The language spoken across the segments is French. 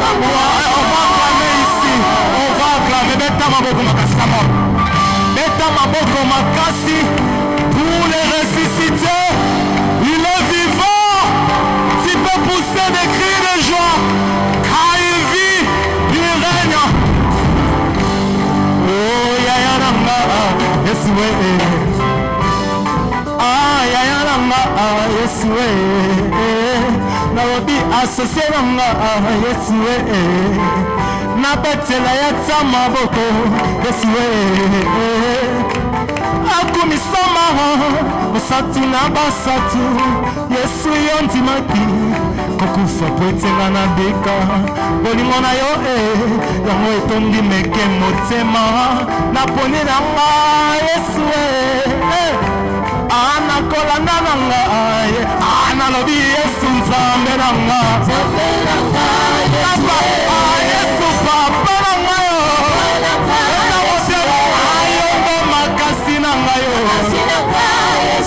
On va acclamer ici. On va acclamer. Beta maboko makasi kama. Beta maboko makasi pour les ressuscités. Il est vivant. Tu peux pousser des cris de joie. Car il vit, il règne. Oh, yaya nanga, Yesue. Ah, yaya nanga, Yesue. Narobi associé nanga, Yesue. Nabetela ya tsama boko, Yesue. Akumisama, Osatu na basatu, Yesu yondimaki. Kokufa poetenga na beka bolingo na yo yango etondi meke motema na poni na nga Yesu anakolanda na nga analobi Yesu nzambe na nga Yesu papa na nga yo eta motema ayongo makasi na nga yo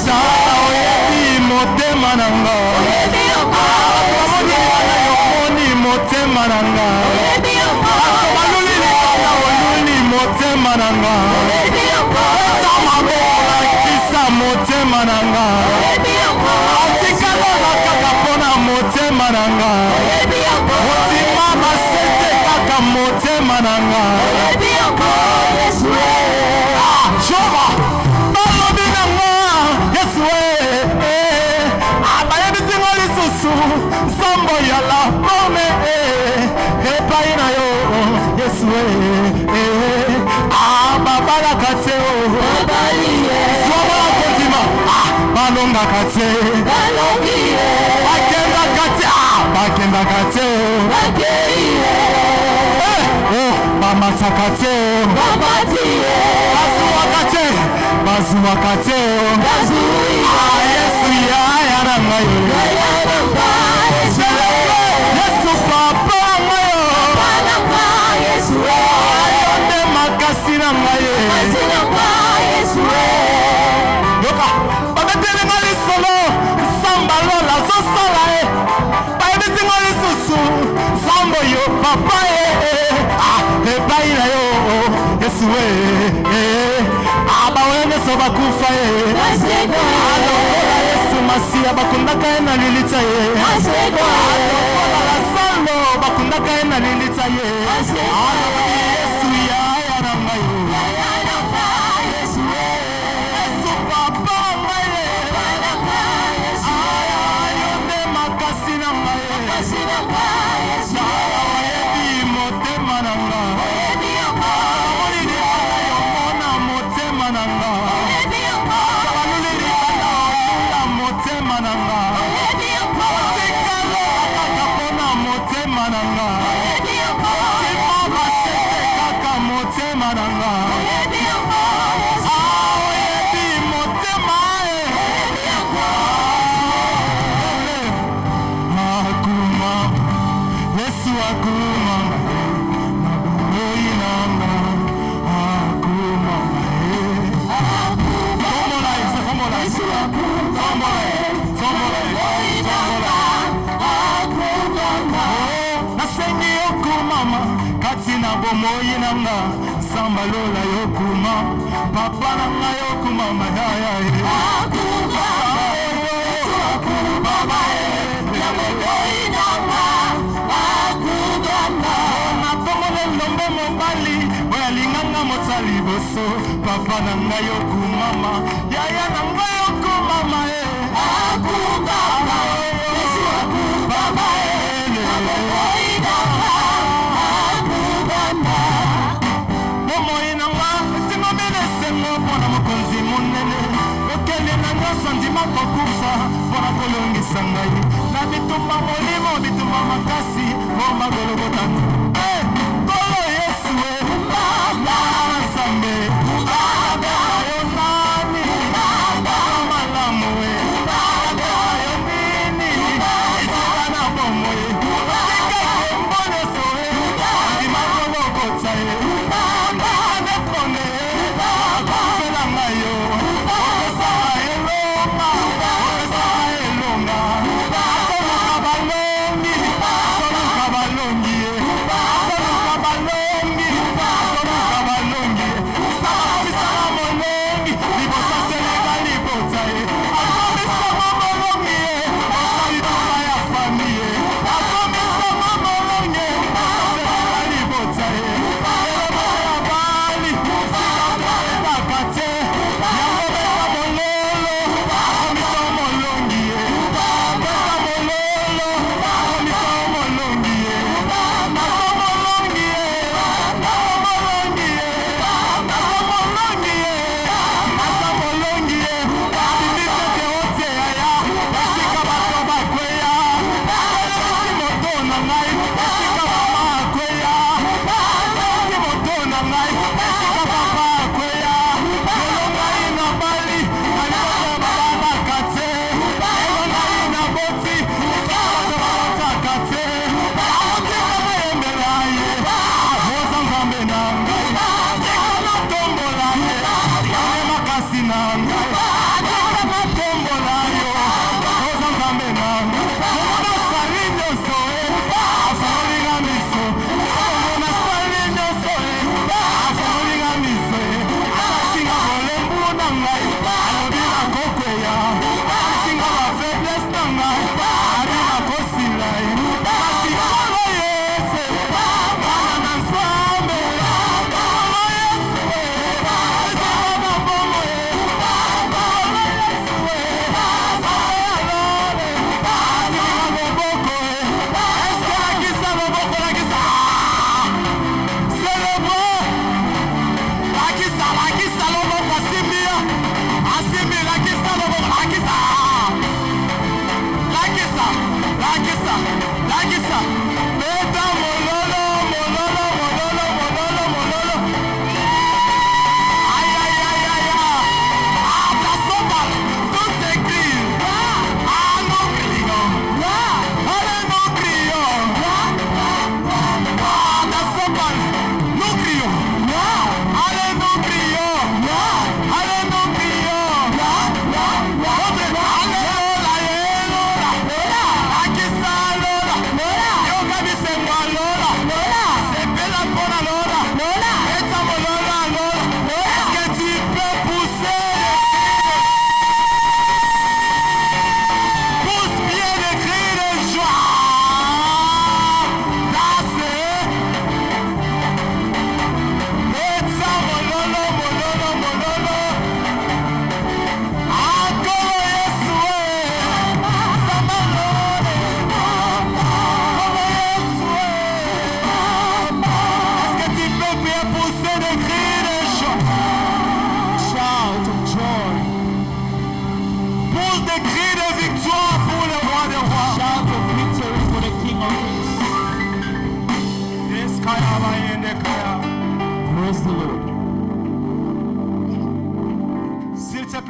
saa oyebi motema na nga motema nanga akobaluli likana oluli motema nanga tamabona kisa motema nanga atikala kaka pona motema nanga otima basete kaka motema nanga Jova balobi nanga Yesue abayebisingo lisusu nsambo yala pome epai na yo Yesue babalaka te sobola kontima balongaka te bakendaka te bamataka te bazuwaka te Yesu yaya na ngai Yesu papa ngai ayonde makasi na ngai yoka babetelenga lisolo samba lola zosala bayebisinga lisusu sambo yo papa epai na yo Yesu abaweneso bakufa alokola Yesu masiya bakundaka ye na lilita ye alokola lasalo bakundaka ye na lilita ye Yesu yaya na ngai Yesu papa ngai ayonde makasi na ngai oyebi motema na ngai Moyi nanga samba lola yokuma papa nanga yokuma madaya lombe mobali oyalinganga motali boso papa nanga yokumama yaya nanga yokumama kokufa pona kolongisa ngai na bitumba molimo bitumba makasi bomba gologotana kolo Yesu mama Nzambe yo nani malamu yo nini isana bomo tika mbone soe ndima kologota ane kone fela ngayo Balongi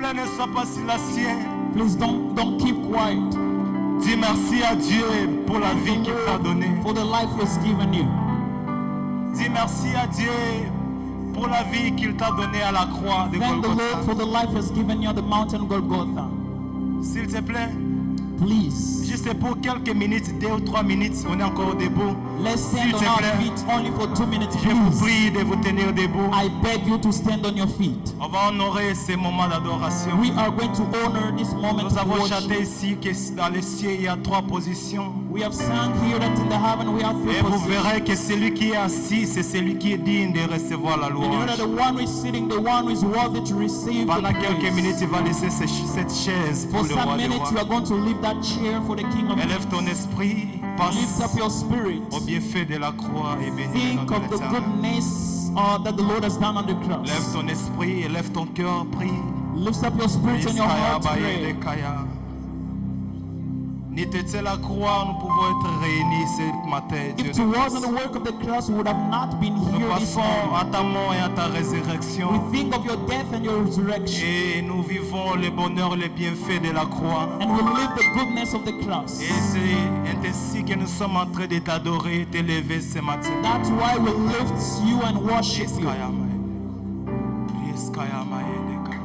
plaît, ne sois pas silencieux. Please don't keep quiet. Dis merci à Dieu pour la vie qu'il t'a donnée. For the life He has given you. Dis merci à Dieu pour la vie qu'il t'a donnée à la croix de Thank the Lord Golgotha. for the life He has given you on the mountain Golgotha. S'il te plaît, Please, juste pour quelques minutes, 2 ou 3 minutes, on est encore debout. let's S'il stand te on our plaît, feet only for 2 minutes, je vous please. prie de vous tenir debout. I beg you to stand on your feet. On va honorer ces moments d'adoration. We are going to honor this moment Nous of avons worship. chanté ici que dans les cieux, il y a 3 positions. We have sung here that in the heaven we have 3 Et vous positions. verrez que celui qui est assis, c'est celui qui est digne de recevoir la And you know louange. that the one who is sitting, the one who is worthy to receive the Pendant quelques praise. minutes, il va laisser cette chaise pour For le some roi des minutes, you rois. are going to leave that chair for the King of Élève ton Kings. esprit, Lift pense up your spirit. au bienfait de la croix et bénis le nom Think de of the l'Éternel. goodness that the Lord has done on the Lève cross. ton esprit, lève ton cœur, prie. Lift up your spirit and your Iskaya heart. baye Pray. lekaya. N'était la croix, nous pouvons être réunis ce matin, Dieu If de it grâce. wasn't the work of the cross, we would have not been Nous here this passons morning. à ta mort et à ta résurrection. We think of your death and your resurrection, Et nous vivons le bonheur, les bienfaits de la croix. and we live the goodness of the cross. Et c'est ainsi que nous sommes en train de t'adorer et t'élever ce matin. That's why we lift you and worship you. Iskaya maye. Iskaya maye deka.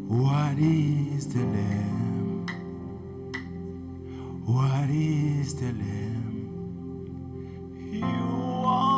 What is the Lamb? What is the Lamb? You are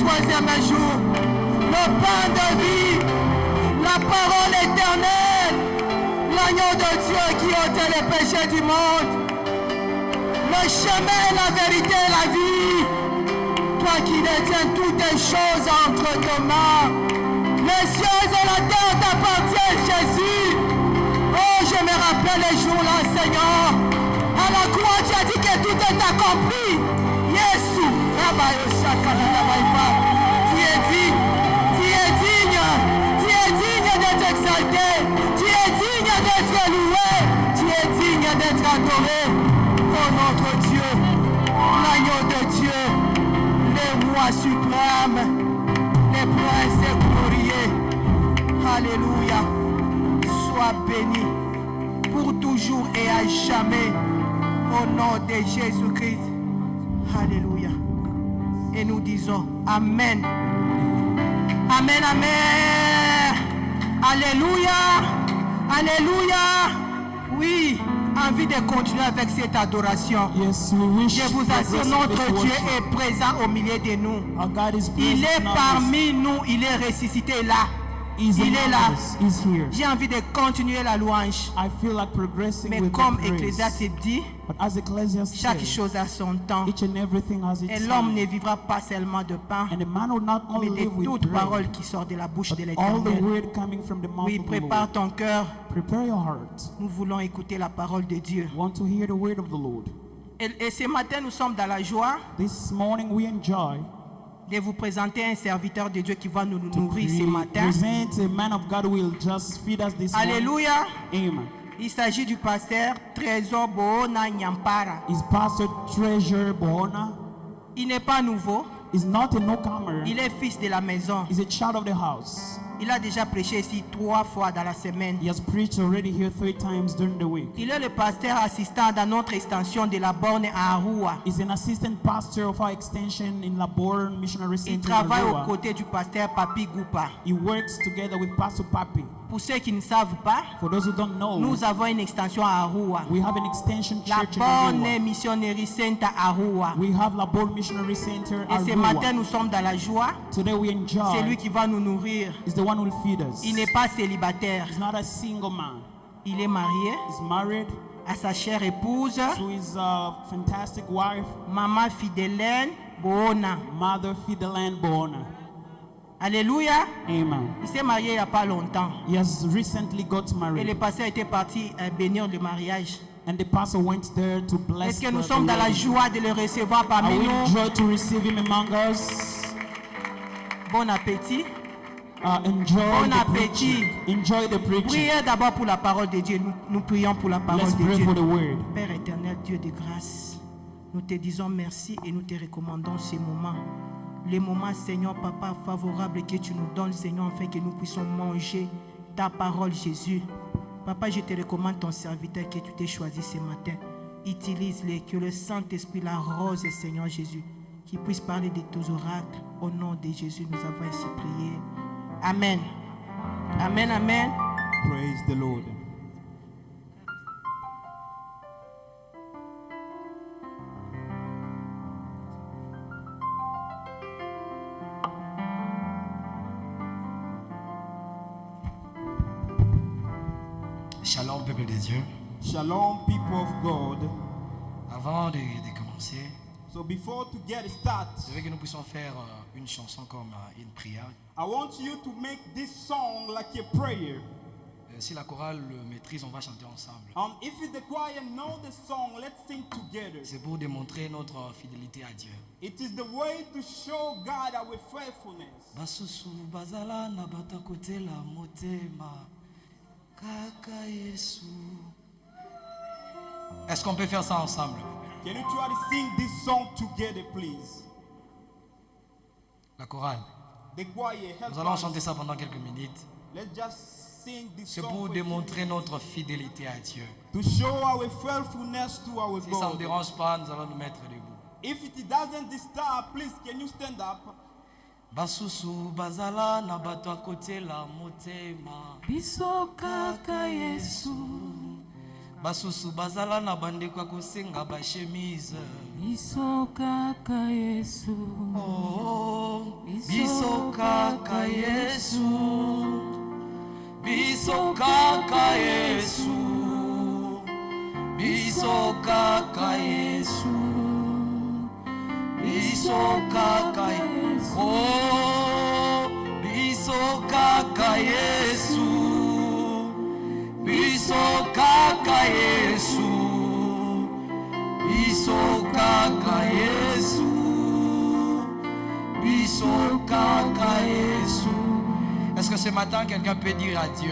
troisième jour. Le pain de vie, la parole éternelle, l'agneau de Dieu qui ôte les péchés du monde. Le chemin, la vérité et la vie. Toi qui détiens toutes les choses entre tes mains. Les cieux et la terre t'appartiennent, Jésus. Oh, je me rappelle les jours-là, Seigneur. À la croix, tu as dit que tout est accompli. Yesu, tu es digne, tu es digne, tu es digne d'être exalté, tu es digne d'être loué, tu es digne d'être adoré. Oh notre Dieu, l'agneau de Dieu, le roi suprême, le prince glorieux. Alléluia. Sois béni pour toujours et à jamais. Au nom de Jésus-Christ. Alléluia. Et nous disons Amen. Amen, Amen. Alléluia. Alléluia. Oui, envie de continuer avec cette adoration. Yes, we wish Je vous to assure, progress notre with Dieu worship. est présent au milieu de nous. Our God is Il est present among us. parmi nous, il est ressuscité là. He's Il est among là. us. He's here. J'ai envie de continuer la louange. I feel like progressing Mais with comme the praise. Ecclésiaste dit, But as Ecclesiastes chaque says, chose a son temps. each and everything has Et its l'homme time. ne vivra pas seulement de pain, And a man will not mais only de live with toute bread, parole qui sort de la bouche de but all the l'Éternel. word coming from the mouth Oui, of the prépare Lord. ton cœur. Prepare your heart. Nous voulons écouter la parole de Dieu. We want to hear the word of the Lord. Et ce matin, nous sommes dans la joie This morning we enjoy de vous présenter un serviteur de Dieu qui va nous to nourrir ce matin. present a man of God who will just feed us this morning. Alléluia. Amen. Il s'agit du pasteur Trésor Boona Nyampara. Is Pastor Treasure Boona. Il n'est pas nouveau. Is not a newcomer. Il est fils de la maison. Is a child of the house. Il a déjà prêché ici 3 fois dans la semaine. He has preached already here 3 times during the week. Il est le pasteur assistant dans notre extension de la borne à Arua. He's an assistant pastor of our extension in Laborn Missionary Il Center. travaille aux Arua. côtés du pasteur Papi Goupa. He works together with Pastor Papi. Pour ceux qui ne savent pas, For those who don't know, nous avons une extension à Arua. we have an extension La church in Arua. borne missionnaire Center à Arua. We have Laborn Missionary Center Et ce Arua. matin, nous sommes dans la joie. Today we C'est lui enjoy qui va nous nourrir. is the one who will feed us. Il n'est pas célibataire. He's not a single man. Il est marié He's married à sa chère épouse, to his fantastic wife, Maman Fidèle Boona. Mother Fideline Boona. Alléluia. Amen. Il s'est marié il n'y a pas longtemps. He has recently got Et le married. pasteur était parti bénir le mariage. And the pastor went there to bless Est-ce que nous the sommes dans la wedding. joie de le recevoir I parmi will nous? enjoy to receive him among us. Bon appétit. Enjoy Bon the appétit. preaching. Enjoy the preaching. Priez d'abord pour la parole de Dieu. Nous prions pour la parole Let's de pray Dieu. for the word. Père éternel, Dieu de grâce, nous te disons merci et nous te recommandons ces moments. Les moments, Seigneur, Papa, favorables que tu nous donnes, Seigneur, afin que nous puissions manger ta parole, Jésus. Papa, je te recommande ton serviteur que tu t'es choisi ce matin. Utilise-les, que le Saint-Esprit l'arrose, Seigneur Jésus, qui puisse parler de tes oracles. Au nom de Jésus, nous avons ainsi prié. Amen. Amen, amen. Praise the Lord. Shalom, peuple de Dieu. Shalom, people of God. Avant de commencer, So before to get started, je veux que nous puissions faire une chanson comme une prière. I want you to make this song like a prayer. Si la chorale le maîtrise, on va chanter ensemble. If the choir know the song, let's sing together. C'est pour démontrer notre fidélité à Dieu. It is the way to show God our faithfulness. Basusu bazala na batakotela motema kaka Yesu. Est-ce qu'on peut faire ça ensemble? Can you try to sing this song together, please? La chorale. The choir, help Nous allons us. chanter ça pendant quelques minutes. Let's just sing this C'est song pour for démontrer notre fidélité à Dieu. to show our faithfulness to our Si ça ne God. dérange pas, nous allons nous mettre debout. If it doesn't disturb, please can you stand up? Basusu bazala na bato akotela motema Biso kaka Yesu. basusu bazala na bandeko kosenga ba chemise Biso kaka Yesu. Oh, biso kaka Yesu. Biso kaka Yesu. Biso kaka Yesu. Biso kaka Yesu. Oh, biso kaka Yesu. Biso kaka Yesu. Biso kaka Yesu. Biso kaka Yesu. Est-ce que ce matin quelqu'un peut dire à Dieu,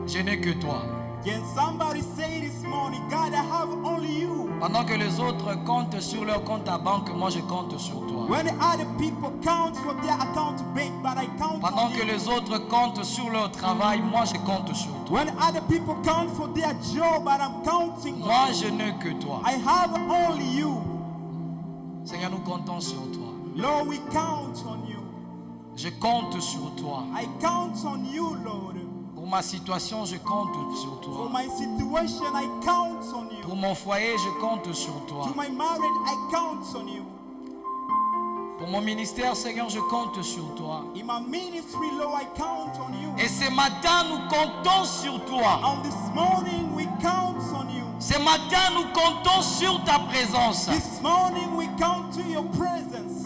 je n'ai que toi? Can somebody say this morning, God, I have only you? Pendant que les autres comptent sur leur compte à banque, moi je compte sur toi. When other people count from their account to bank, but I count Pendant on que you. les autres comptent sur leur travail, moi je compte sur toi. When other people count for their job, but I'm counting on Moi you. je n'ai que toi. I have only you. Seigneur, nous comptons sur toi. Lord, we count on you. Je compte sur toi. I count on you, Lord. Pour ma situation, je compte sur For toi. my situation, I count on you. Pour mon foyer, je compte sur toi. To my marriage, I count on you. Pour mon ministère, Seigneur, je compte sur toi. In my ministry, Lord, I count on you. Et ce matin, nous comptons sur toi. On this morning, we count on you. Ce matin, nous comptons sur ta présence. This morning, we count to your presence.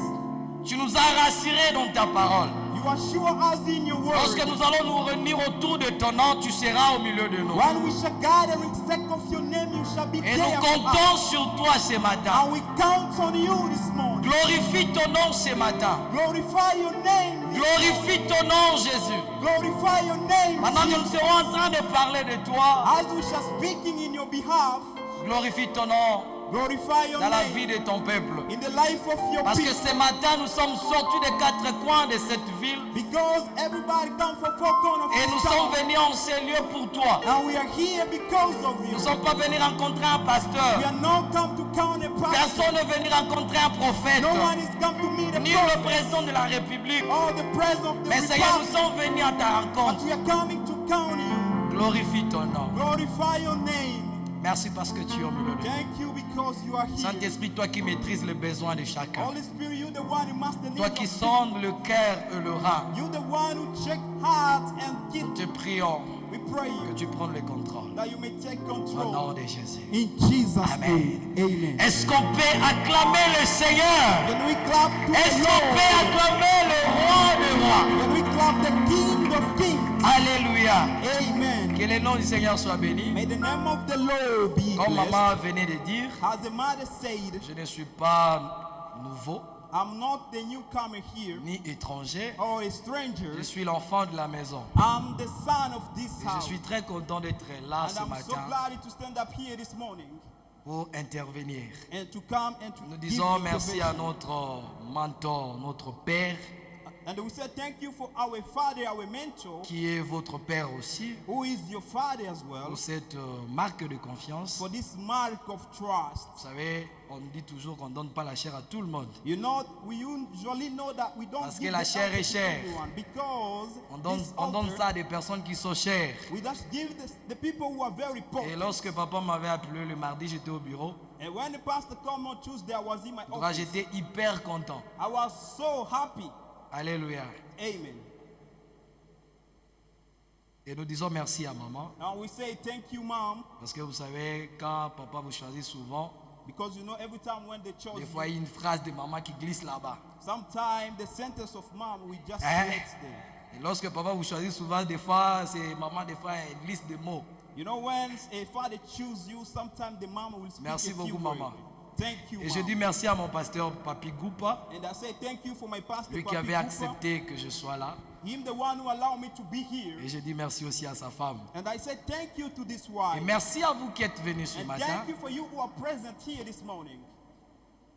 Tu nous as rassurés dans ta parole. You assure us in your word. Lorsque nous allons nous réunir autour de ton nom, tu seras au milieu de nous. When we shall gather in sake of your name, you shall be Et there nous for comptons us. sur toi ce matin. And we count on you this morning. Glorifie ton nom ce matin. Glorify your name. this Glorifie ton nom, Jésus. morning. Glorify your name. Pendant que nous serons en train de parler de toi, As we shall speaking in your behalf, glorifie ton nom glorify your dans la name vie de ton peuple. in the life of your Parce que people. ce matin, nous sommes sortis des quatre coins de cette ville Because everybody comes from four corners of et this nous sommes town. venus en ces lieux pour toi. And we are here because of you. Nous ne sommes pas venus rencontrer un We pasteur. are not come to count a pastor. Personne n'est venu rencontrer un prophète, No one is come to meet a ni le prophet président de la République. or the president of the Mais Seigneur, nous republic. sommes venus à ta But rencontre. we are coming to count you. Glorifie ton nom. Glorify your name. Merci parce que tu es au milieu de nous. Thank you because you are here. Saint-Esprit, toi qui maîtrises les besoins de chacun. Holy Spirit, you're the one who must the Toi needs qui of sondes le cœur et le rein. people. You're the one who check hearts and Nous kidneys. te prions We pray que tu prennes le contrôle. that you may take Au nom control. de Jésus. In Jesus' Amen. name, amen. Est-ce qu'on peut acclamer le Seigneur? Can we clap to Est-ce the qu'on peut Lord? acclamer le roi des rois? Can we clap the King of Kings? Alléluia. Amen. Que le nom du Seigneur soit béni. May the name of the Lord be Comme blessed. maman venait de dire, As the mother said, je ne suis pas nouveau I'm not the newcomer here ni étranger. or a stranger. Je suis l'enfant de la maison. I'm the son of this Et je house. suis très content d'être là And ce I'm so matin glad to stand up here this morning pour intervenir. and to come and to Nous give disons merci à intervention. notre mentor, notre père, And we say thank you for our father, our mentor, qui est votre père aussi, who is your father as well, pour cette marque de confiance. for this mark of trust. Vous savez, on dit toujours qu'on ne donne pas la chair à tout le monde. You know, we usually know that we don't Parce que give la the chair altar est to chère. everyone because On donne, this on donne altar, ça à des personnes qui sont chères. we just give the people who are very poor. Et lorsque papa m'avait appelé le mardi, j'étais au bureau. And when the pastor come on Tuesday, I was in my Donc, office. j'étais hyper content. I was so happy. Alléluia. Amen. Et nous disons merci à maman. And we say thank you, mom, Parce que vous savez, quand papa vous choisit souvent, because you know every time when they chose des fois il y a you, une phrase de maman qui glisse là-bas. sometimes the sentence of mom we just Hein? let there. Et lorsque papa vous choisit souvent, des fois, c'est maman, des fois, elle glisse des mots. You know when a father choose you, sometimes the mom will speak Merci a few beaucoup, words. maman. Thank you, Et je mom. dis merci à mon pasteur Papi Goupa, And I say thank you for my pastor, lui qui Papi avait Cooper, accepté que je sois là. him the one who allowed me to be here. Et je dis merci aussi à sa femme. And I say thank you to this Et wife. merci à vous qui êtes venus ce And matin. thank you for you who are present here this morning.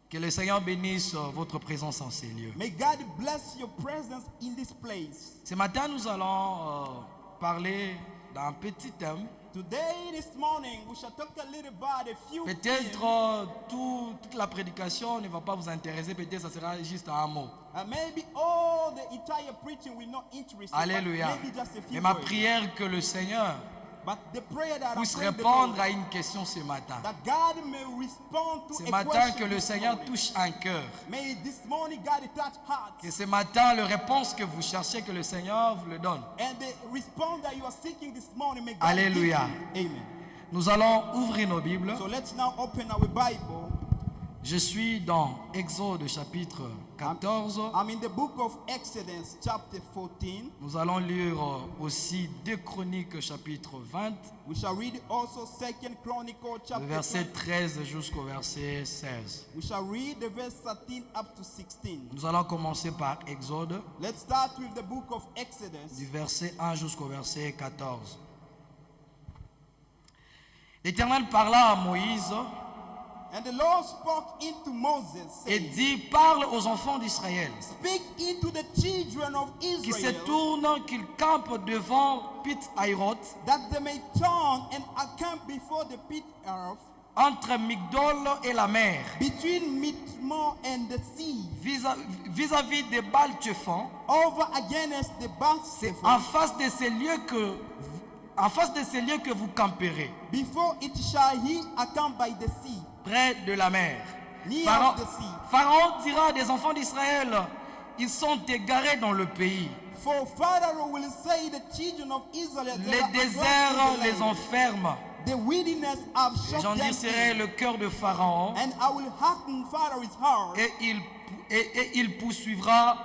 Que le Seigneur bénisse votre présence en ces lieux. May God bless your presence in this place. Ce matin, nous allons parler d'un petit thème. Today, this morning, we shall talk a little about a few Peut-être things. toute la prédication ne va pas vous intéresser, peut-être ça sera juste un mot. Maybe all the entire preaching will not interest you, but Alléluia. maybe just a few Mais ma words. prière que le Seigneur But the prayer that I puisse pray the répondre Lord, à une question ce matin. that God may respond to Ce a matin, question que le this Seigneur morning. touche un cœur. May this morning God touch hearts. Que ce matin, la réponse que vous cherchez, que le Seigneur vous le donne. And the response that you are seeking this morning, may God Alléluia. give you. Amen. Nous allons ouvrir nos Bibles. So let's now open our Bible. Je suis dans Exode chapitre 14. I'm in the book of Exodus chapter 14. Nous allons lire aussi 2 Chroniques chapitre 20, We shall read also 2 Chronicle le chapter verset 20. 13 jusqu'au verset 16. We shall read the verse 13 up to 16. Nous allons commencer par Exode, Let's start with the book of Exodus. du verset 1 jusqu'au verset 14. L'Éternel parla à Moïse And the Lord spoke into Moses, et saying, dit, parle aux enfants d'Israël Speak into the children of qui se Israel, tournent, qu'ils campent devant Pit Hahiroth, that they may turn and accamp before the pit of entre Migdol et la mer, between Mitzmah and the sea, vis-à-vis des Baal-Tchephon. over against the C'est Bath, en face de ces lieux que vous camperez, before it shall he accamp by the sea, près de la mer. near Pharaon, the sea. Pharaon dira des enfants d'Israël, ils sont égarés dans le pays. For Pharaoh will say the children of Israel, they Les are déserts abroad in the les land. enferment. The wilderness have Et shut them j'endurcirai in, le cœur de Pharaon and I will harden Pharaoh's heart, et il poursuivra.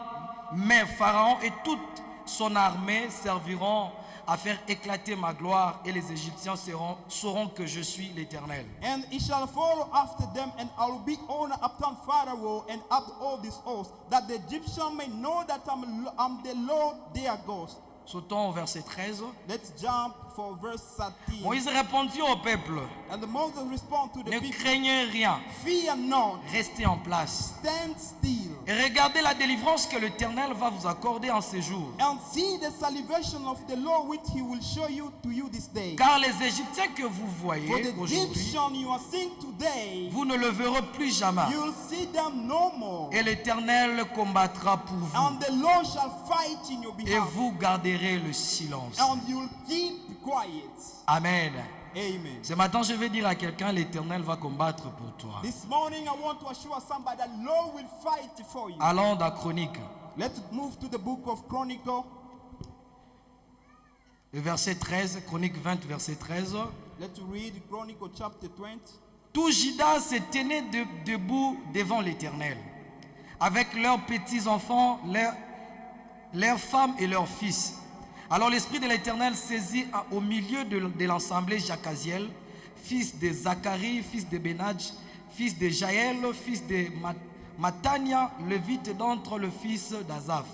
Mais Pharaon et toute son armée serviront à faire éclater ma gloire, et les Égyptiens sauront que je suis l'Éternel. and he shall follow after them, and I will be honor upon Pharaoh and up all this host, that the Egyptians may know that I'm the Lord their God. Sautons au verset 13. Let's jump for verse 13. Moïse répondit au peuple, And the Moses respond to the ne people, craignez rien, fear not, restez en place. stand still, Et regardez la délivrance que l'Éternel va vous accorder en ces jours. and see the salvation of the Lord which he will show you to you this day. Car les Égyptiens que vous For voyez the aujourd'hui, Egyptian you are seeing today, vous ne le verrez plus jamais. you will see them no more. Et l'Éternel combattra pour vous. And the Lord shall fight in your Et behalf. vous garderez le silence. And you'll keep quiet. Amen. Amen. Ce matin, je vais dire à quelqu'un, l'Éternel va combattre pour toi. This morning I want to assure somebody that Lord will fight for you. Allons dans Chronique, Let's move to the book of Chronicle. le verset 13, Chronique 20, verset 13. Let's read Chronicle chapter 20. Tout Juda se tenait debout devant l'Éternel, avec leurs petits-enfants, leurs femmes et leurs fils. Alors l'Esprit de l'Éternel saisit au milieu de l'assemblée Jacaziel, fils de Zacharie, fils de Benadj, fils de Jaël, fils de Matania, levite d'entre le fils d'Azaph.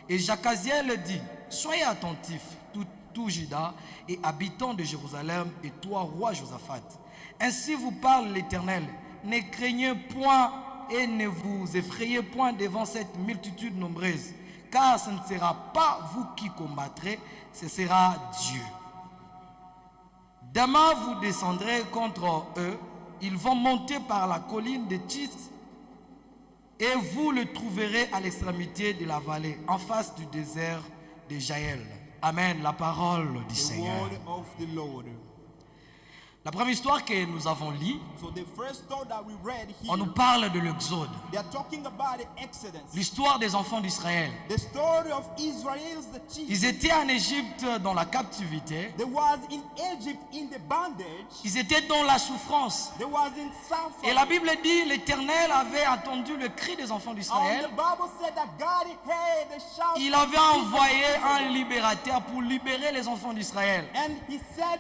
Et Jacaziel dit, soyez attentifs, tout Juda et habitants de Jérusalem, et toi, roi Josaphat. Ainsi vous parle l'Éternel, ne craignez point et ne vous effrayez point devant cette multitude nombreuse, car ce ne sera pas vous qui combattrez, ce sera Dieu. Demain vous descendrez contre eux, ils vont monter par la colline de Tis, et vous le trouverez à l'extrémité de la vallée, en face du désert de Jaël. Amen, la parole du The Seigneur. word of the Lord. La première histoire que nous avons lue, So the first story that we read here, on nous parle de l'Exode, they are talking about the Exodus. l'histoire des enfants d'Israël. The story of Israel's the chief. Ils étaient en Égypte dans la captivité, They was in Egypt in the bondage. ils étaient dans la souffrance. They was in suffering. Et la Bible dit, l'Éternel avait entendu le cri des enfants And d'Israël. the Bible said that God heard the shout. Il avait envoyé un libérateur pour libérer les enfants d'Israël. And he said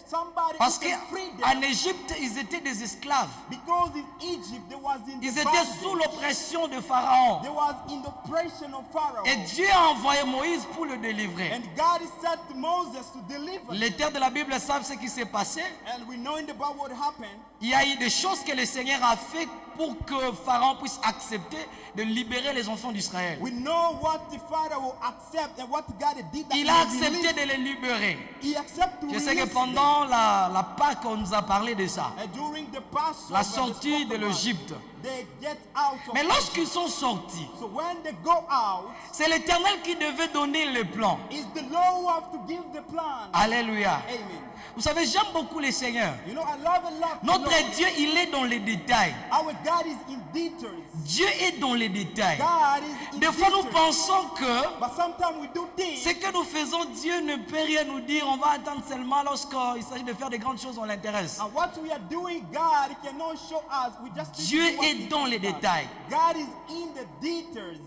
somebody Parce who can free qu'en them. Égypte, ils étaient des esclaves. Because in Egypt they was in Ils the étaient bondage. sous l'oppression de Pharaon. They was in the oppression of Pharaoh. Et Dieu a envoyé Moïse pour le délivrer. And God said to Moses to deliver Les them. terres de la Bible savent ce qui s'est passé. And we know in the Bible what happened. Il y a eu des choses que le Seigneur a fait pour que Pharaon puisse accepter de libérer les enfants d'Israël. We know what the Father will accept and what God did. That Il he a will accepté release. de les libérer. He accepted to Je sais que release pendant la Pâque, on nous a parlé de ça. them. And during the Passover, La they sortie spoke de about l'Égypte. they get out of Mais Egypt. lorsqu'ils sont sortis, So when they go out, c'est l'Éternel qui devait donner le plan. it's the Lord who have to give the plan. Alléluia. Amen. Vous savez, j'aime beaucoup les seigneurs. You know, I love a lot. Notre Dieu, il est dans les détails. Our God is in details. Dieu est dans les détails. God is in Des fois, nous details. pensons que But sometimes we do things. ce que nous faisons, Dieu ne peut rien nous dire. On va attendre seulement lorsqu'il s'agit de faire des grandes choses, on l'intéresse. And what we are doing, God cannot show us. We just need Dieu to do what est he dans wants les us. détails. God is in the details.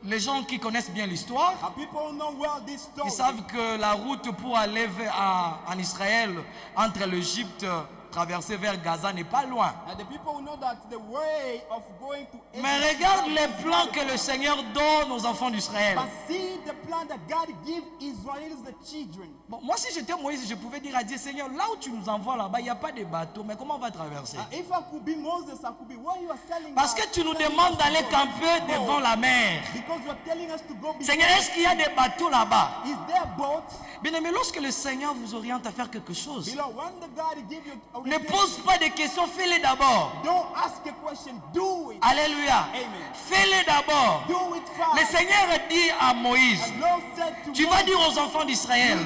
Les gens qui connaissent bien l'histoire, And people know well this story. ils savent que la route pour aller en Israël, entre l'Égypte, traverser vers Gaza, n'est pas loin. And the people know that the way of going to Mais Egypt regarde is les not plans easy. que le Seigneur donne aux enfants d'Israël. But see the plan that God gives Israel, the children. Bon, moi, si j'étais Moïse, je pouvais dire à Dieu, Seigneur, là où tu nous envoies là-bas, il n'y a pas de bateau, mais comment on va traverser? If I could be Moses, I could be where you are selling. Parce que tu nous demandes d'aller camper devant la mer. Because you are telling us to go. Seigneur, est-ce qu'il y a des bateaux là-bas? Is there boat? Bien aimé, lorsque le Seigneur vous oriente à faire quelque chose, Beloved, when the God give you a ne pose pas de questions, fais-les d'abord. don't ask a question, do it. Alléluia. Amen. Fais-les d'abord. Do it Le fast. Seigneur dit à Moïse, And Lord said to tu vas Moses dire aux enfants d'Israël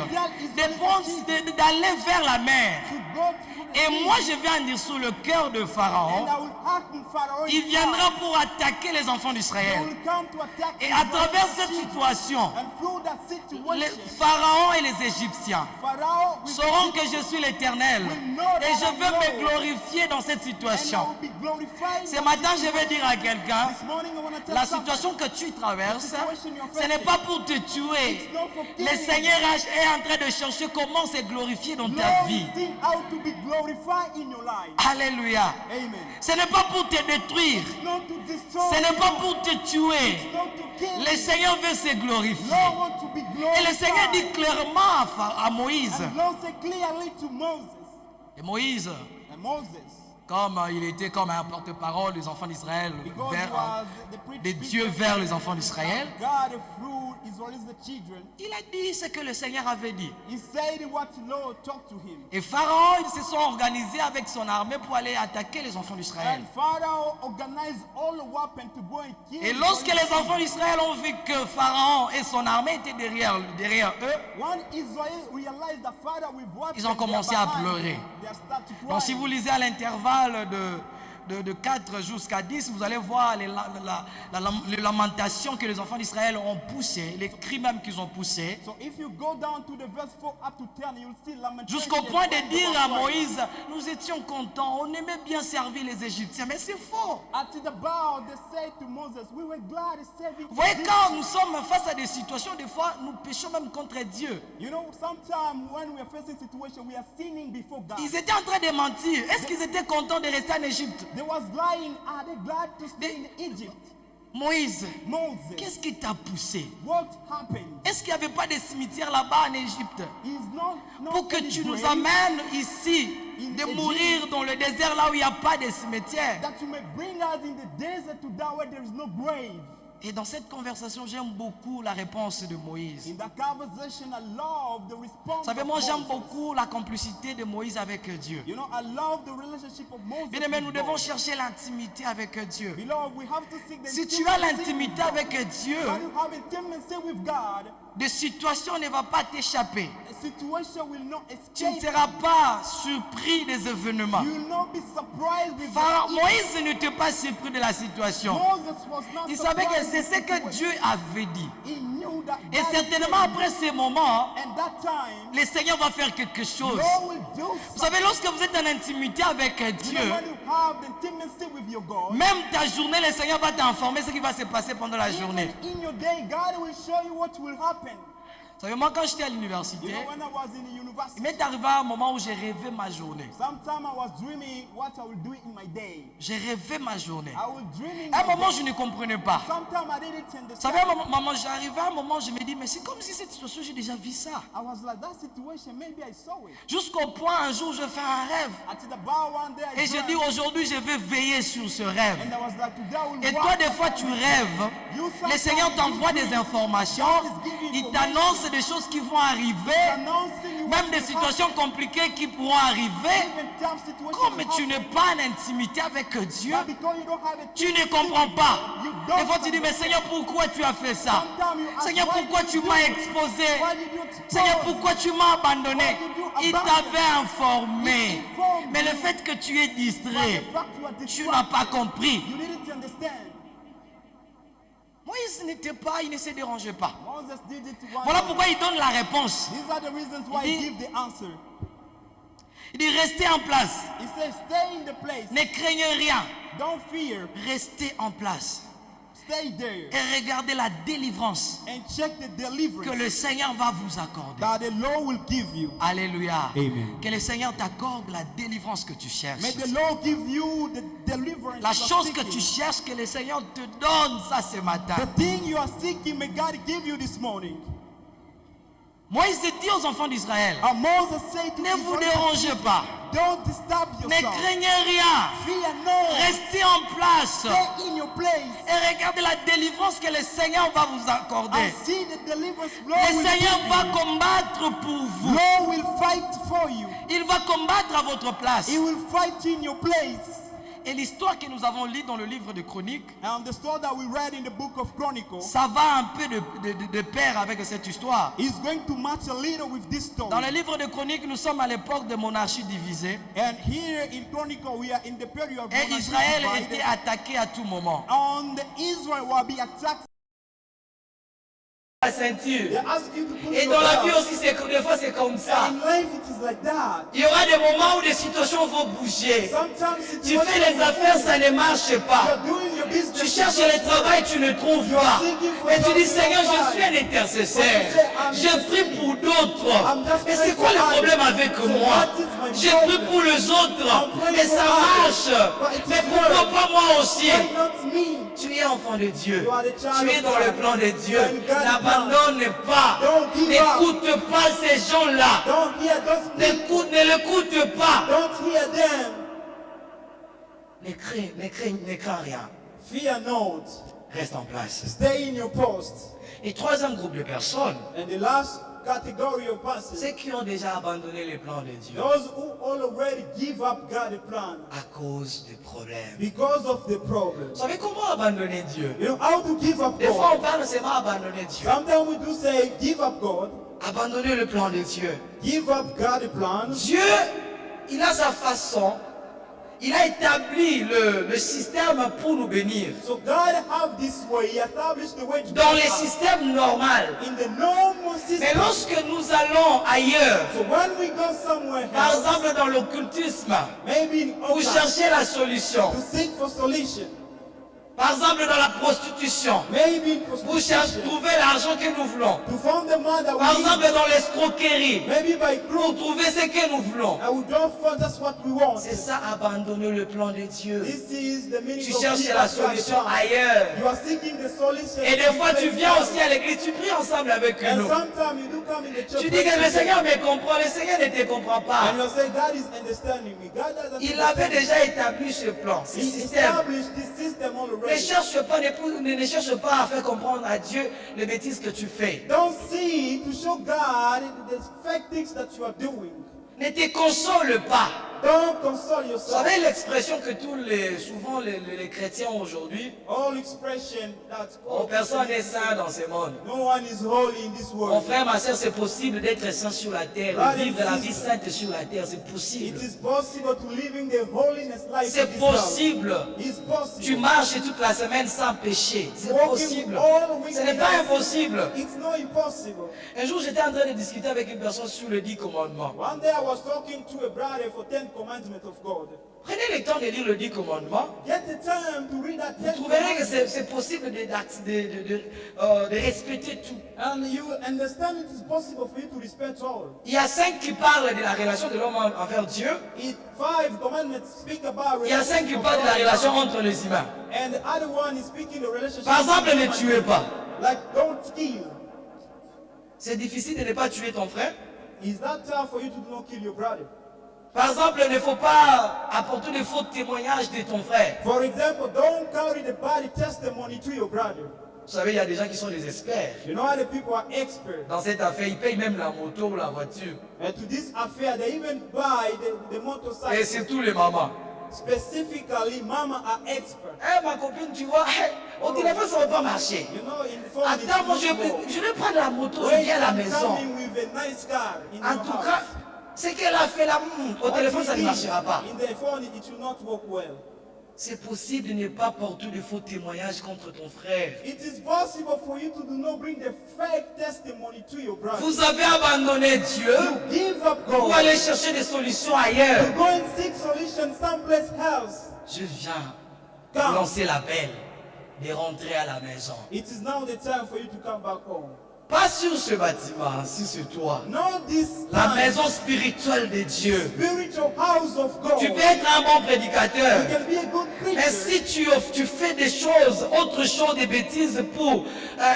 d'aller vers la mer. to go through the Et sea, moi, je vais en dire sur le cœur de and Pharaon. I will harden Pharaoh. Il viendra pour attaquer les enfants He d'Israël. will come to attack Et à Israel travers cette children. situation, And through that situation, les Pharaons et les Égyptiens Pharaoh will sauront be que je suis l'Éternel. Et je veux me glorifier dans cette and I situation. will be glorified. Ce matin, je vais dire à quelqu'un, This morning I want to tell la someone, situation que tu traverses, ce n'est pas pour te tuer. Le Seigneur est en train de chercher comment se glorifier dans ta Lord vie. is seeing how to be glorified in your life. Alléluia. Amen. Ce n'est pas pour te détruire. Not to destroy. Ce n'est pas pour te tuer. Not to kill. Le Seigneur veut se glorifier. Lord want to be Et glorified. le Seigneur dit clairement à Moïse. And Lord said clearly to Moses. Et Moïse, And Moses, comme il était comme un porte-parole des enfants d'Israël, because he vers, was the preacher des dieux vers les enfants d'Israël, God through Israel's the children, il a dit ce que le Seigneur avait dit. he said what Lord talked to him. Et Pharaon, ils se sont organisés avec son armée pour aller attaquer les enfants d'Israël. And Pharaoh organized all the weapons to go and kill. Et lorsque les enfants d'Israël ont vu que Pharaon et son armée étaient derrière eux, When Israel realized that Pharaoh with weapons, ils ont commencé à pleurer. They start to cry. Donc si vous lisez à l'intervalle de 4 jusqu'à 10, vous allez voir les lamentations que les enfants d'Israël ont poussées, les cris même qu'ils ont poussés, So if you go down to the verse 4 up to 10, you'll see lamentation. jusqu'au point de dire à Moïse, nous étions contents, on aimait bien servir les Égyptiens, mais c'est faux. At the bow, they said to Moses, we were glad to save you. Vous voyez, quand nous sommes face à des situations, des fois, nous péchons même contre Dieu. You know, sometimes when we are facing situation, we are sinning before God. Ils étaient en train de mentir. Est-ce qu'ils étaient contents de rester en Égypte? They was lying. Are they glad to stay in Egypt? Moïse, Moses, qu'est-ce qui t'a poussé? what happened? Est-ce qu'il n'y avait pas de cimetière là-bas en Égypte? Is not Pour que any tu nous grave amènes ici, de mourir dans le désert là où il n'y a pas de cimetière. that you may bring us in the desert to die where there is no grave. Et dans cette conversation, j'aime beaucoup la réponse de Moïse. In that conversation, I love the response. Vous savez, of moi j'aime Moses. beaucoup la complicité de Moïse avec Dieu. You know, I love the relationship of Moses. Bien aimé, nous with devons God. chercher l'intimité avec Dieu. Beloved, we have to seek the Si tu as intimacy l'intimité with God. avec Dieu, When you have intimacy with God, des situations ne vont pas t'échapper. a situation will not Tu ne escape. seras pas surpris des événements. You will not be surprised with Pharaon- the Moïse n'était pas surpris de la situation. Moses was not Il savait que surprised c'est with ce the que situation. Dieu avait dit. He knew that Et God certainement said, après ces moments, and that time, le Seigneur va faire quelque chose. God will do Vous something. savez, lorsque vous êtes en intimité avec You Dieu, know, when you have intimacy with your God, même ta journée, le Seigneur va t'informer ce qui va se passer pendant la even journée. in your day, God will show you what will happen. Vous savez, moi, quand j'étais à You l'université, know, when I was in the il university, m'est arrivé un moment où j'ai rêvé ma journée. sometimes I was dreaming what I will do in my day. J'ai rêvé ma journée. I was dreaming. À un my moment, day. je ne comprenais pas. Sometimes I didn't Vous understand. savez, maman, j'arrivais à un moment, je me dis, mais c'est comme si cette situation, j'ai déjà vu ça. I was like, that situation, maybe I saw it. Jusqu'au point, un jour, je fais un rêve. Until the bar one day I Et je dis, dreamt, aujourd'hui, je vais veiller sur ce rêve. and I was like, today I will Et walk toi, des fois, upon tu it. rêves. You Le Seigneur t'envoie des informations. Il t'annonce des choses qui vont arriver. Announcing you Même what des will situations compliquées qui pourront arriver. happen, even tough situations Comme will tu happen. n'es pas en intimité avec Dieu, But because you don't have a tu ne comprends pas. you don't Des fois, tu dis, mais Seigneur, pourquoi tu as fait ça? Sometimes you ask, Seigneur, why pourquoi did tu you m'as do it? exposé? Why did you expose? Seigneur, pourquoi tu m'as abandonné? Il t'avait informé. Mais le fait que tu es But distrait, the fact you are tu distracted, n'as pas compris. you didn't understand. Moïse n'était pas, il ne se dérangeait pas. Moses did it one Voilà time. pourquoi il donne la réponse. These are the reasons why Il he dit- gives the answer. Il dit, restez en place. He says, stay in the place. Ne craignez rien. Don't fear. Restez en place. Stay there. Et regardez la délivrance And check the que deliverance le Seigneur va vous accorder. that the Lord will give you. Alléluia. Amen. Que le Seigneur t'accorde la délivrance que tu cherches. May the Lord give you the deliverance La you are chose que seeking. tu cherches, que le Seigneur te donne ça ce matin. The thing you are seeking, may God give you this morning. Moïse dit aux enfants d'Israël, And Moses said to ne vous Israel, dérangez pas, don't disturb ne yourself. craignez rien, Fear no. restez en place Stay in your place. et regardez la délivrance que le Seigneur va vous accorder. And see the deliverance Lord Le will Seigneur give va you. combattre pour vous. Lord will fight for you. Il va combattre à votre place. He will fight in your place. Et l'histoire que nous avons lue dans le livre de Chroniques, And the story that we read in the book of Chronicles ça va un peu de pair avec cette histoire. is going to match a little with this story. Dans le livre de Chroniques, nous sommes à l'époque de monarchie divisée. And here in Chronicle, we are in the period of Et monarchy Israël divided. était attaqué à tout moment. And Israel will be attacked. La ceinture. They ask you to put Et your dans la belt. vie aussi, des fois c'est comme ça. In life, it is like that. Il y aura des moments où des situations vont bouger. Sometimes Tu fais les affaires, ça ne marche pas. You're doing your business. Tu cherches le travail, tu ne trouves pas. Et tu dis, Seigneur, je suis un intercesseur. Je prie pour d'autres. Mais c'est quoi le problème avec moi? Je prie pour les autres. Et ça marche. Mais pourquoi pas moi aussi? Why not me? Tu es enfant de Dieu. Tu es dans le plan de Dieu. N'abandonne pas. N'écoute pas ces gens-là. Don't hear those Ne l'écoute pas. Don't hear them. Ne crains rien. Fear not. Reste en place. Stay in your post. Et troisième groupe de personnes, And the last category of persons, ceux qui ont déjà abandonné les plans de Dieu those who already give up God's plan à cause des problèmes. because of the problem. Vous savez comment abandonner Dieu? You know how to give up Des fois on God. parle seulement abandonner Dieu. Sometimes we do say give up God, Abandonner le plan de Dieu. give up God's plan. Dieu, il a sa façon. Il a établi le système pour nous bénir. So God have this way. He established the way to Dans do les it. systèmes normaux. In the normal Mais system. lorsque nous allons ailleurs, So when we go somewhere par else, exemple dans l'occultisme, maybe in pour Oka, chercher la solution, to seek for solution, par exemple dans la prostitution, maybe in pour prostitution, trouver l'argent que nous voulons, to find the man that par we exemple need, dans l'escroquerie, maybe by pour group, trouver ce que nous voulons. and we don't find that's what we want. C'est ça, abandonner le plan de Dieu. This is the meaning Tu of cherches give la up God's solution plan. ailleurs. You are seeking the solution. Et des fois tu viens aussi à l'église, tu pries ensemble avec And nous. sometimes you do come in the church. Tu dis que le Seigneur me comprend, le Seigneur ne te comprend pas. And you say God is understanding me. God doesn't Il understand avait me. déjà établi ce plan, ce He système. established this system Ne already. cherche pas, ne cherche pas à faire comprendre à Dieu les bêtises que tu fais. Don't see to show God the fake things that you are doing. Ne te console pas. Don't console Vous yourself. savez l'expression que souvent les chrétiens aujourd'hui, All expression that personne n'est saint dans ce monde. no one is holy in this Mon world. frère, ma soeur, c'est possible d'être saint sur la terre, de vivre la vie sainte sur la terre, c'est It possible. is possible to live in the holiness life. C'est in this world. possible. It's possible. Tu marches toute la semaine sans péché, c'est Walking possible. all week Ce n'est pas impossible. It's not impossible. Un jour, j'étais en train de discuter avec une personne sur le 10 commandements. One day I was talking to a brother for 10 commandments of God. Prenez le temps de lire le 10 commandements. Get the time to read that Vous 10 trouverez que commandments. c'est possible de respecter tout. And you will understand it is possible for you to respect all. Il y a 5 qui parlent de la relation de l'homme envers Dieu. 5 commandments speak about Il y a 5 qui parlent de la relation entre les humains. And the other one is speaking the relationship. Par exemple, ne tuez pas. Like don't kill. C'est difficile de ne pas tuer ton frère. Is that tough for you to not kill your brother? Par exemple, il ne faut pas apporter de faux témoignages de ton frère. For example, don't carry the bad testimony to your brother. Vous savez, il y a des gens qui sont des experts. You know other people are experts. Dans cette affaire, ils payent même la moto ou la voiture. And to this affair, they even buy the motorcycle. Et surtout les mamans. Specifically, mama are experts. Eh, ma copine, tu vois, au téléphone, ça ne va pas marcher. You know, in the phone, Attends, moi, je vais prendre la moto, je viens à la maison. Coming with a nice car in En your tout house. cas, ce qu'elle a fait là, au téléphone, ça ne marchera pas. In the phone, it will not work well. C'est possible de ne pas porter de faux témoignages contre ton frère. It is possible for you to do not bring the fake testimony to your brother. Vous avez abandonné Dieu You give up pour God. aller chercher des solutions ailleurs. You go and seek solution someplace else. Je viens Come. lancer l'appel de rentrer à la maison. It is now the time for you to come back home. Pas sur ce bâtiment, sur ce toit. Not this La time. maison spirituelle de Dieu. Spiritual house of God. Tu peux être un bon prédicateur. You can be a good Mais preacher. si tu fais des choses, autre chose, des bêtises pour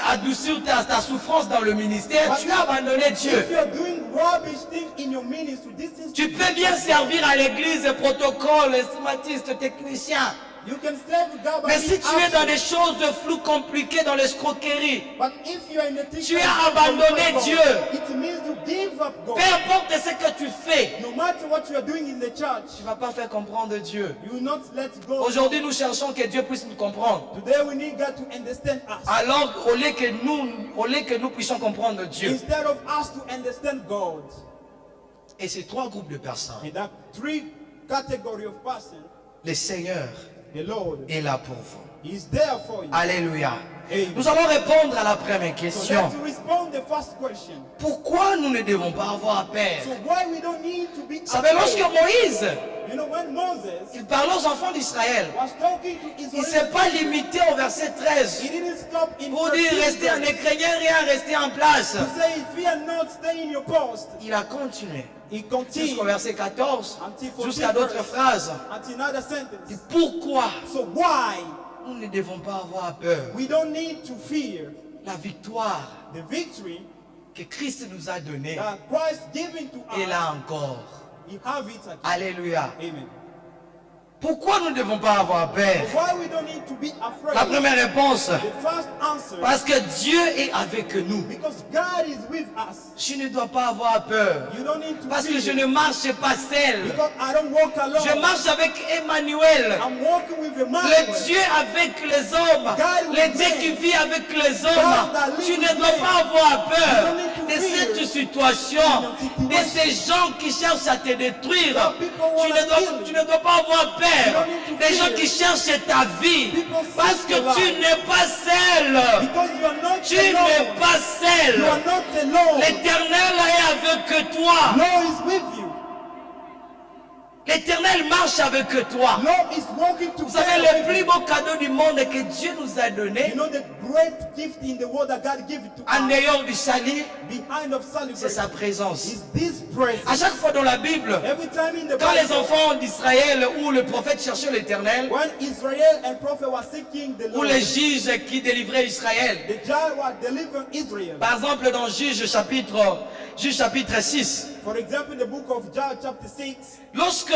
adoucir ta souffrance dans le ministère, tu as abandonné Dieu. If you are doing rubbish thing in your ministry, this is Tu peux bien servir à l'église, protocole, estimatiste, technicien. you can serve God by Mais si being tu es dans absent. des choses de flou compliquées, dans l'escroquerie, But if you are in the thing Tu of as God, abandonné Dieu. It means to give up God. peu importe ce que tu fais, No matter what you are doing in the church, tu ne vas pas faire comprendre Dieu. you will not let go. Aujourd'hui, nous cherchons que Dieu puisse nous comprendre. Today we need God to understand us. Alors, au lieu que nous puissions comprendre Dieu. Instead of us to understand God. Et ces 3 groupes de personnes, And that 3 category of person, le Seigneur the Lord est là pour vous. is there for you. Alléluia. Amen. Nous allons répondre à la première So question. let's respond the first question. Pourquoi nous ne devons pas avoir peur? So why we don't need to be Vous savez, lorsque afraid? Moïse, You know, when Moses il parlait aux enfants d'Israël, was talking to il ne s'est Israel, pas limité au verset 13 he didn't stop in pour verse dire 15 restez en ne craignant rien, restez en place. to say, fear not, stay in your post. Il a continué He continued jusqu'au verset 14, until 14 jusqu'à d'autres verse, phrases. until another Et sentence. pourquoi So why nous ne devons pas avoir peur? we don't need to fear La victoire the victory que Christ nous a donnée that Christ given to est us. là encore. He have it again. Alléluia. Amen. Pourquoi nous ne devons pas avoir peur? Why we don't need to be afraid? La première réponse, The first answer, parce que Dieu est avec nous. because God is with us. Je ne dois pas avoir peur. You don't need to Parce fear. que je ne marche pas seul. Because I don't walk alone. Je marche avec Emmanuel. I'm walking with Emmanuel. Le Dieu avec les hommes. Le Dieu qui vit avec les hommes. Tu ne dois pas avoir peur de cette situation, de ces gens qui cherchent à te détruire. Tu ne dois pas avoir peur des gens qui cherchent ta vie. Parce que tu n'es pas seul. Because you are not Tu n'es alone. pas You seul. are not alone. L'Éternel est avec toi. Lord is with you. L'Éternel marche avec toi. Lord is walking Vous savez, together le with plus you. beau cadeau du monde que Dieu nous a donné, You know the great gift in the world that God gave to en us, dehors du salut, behind of c'est sa celebration, présence. is this presence. À chaque fois dans la Bible, Every time in the quand les Bible, enfants d'Israël ou le prophète cherchaient l'Éternel, when Israel and prophet were seeking the ou Lord, les juges qui délivraient Israël, the judge was delivering Israel. par exemple dans Juge chapitre 6, For example, in the book of Judge chapter 6, lorsque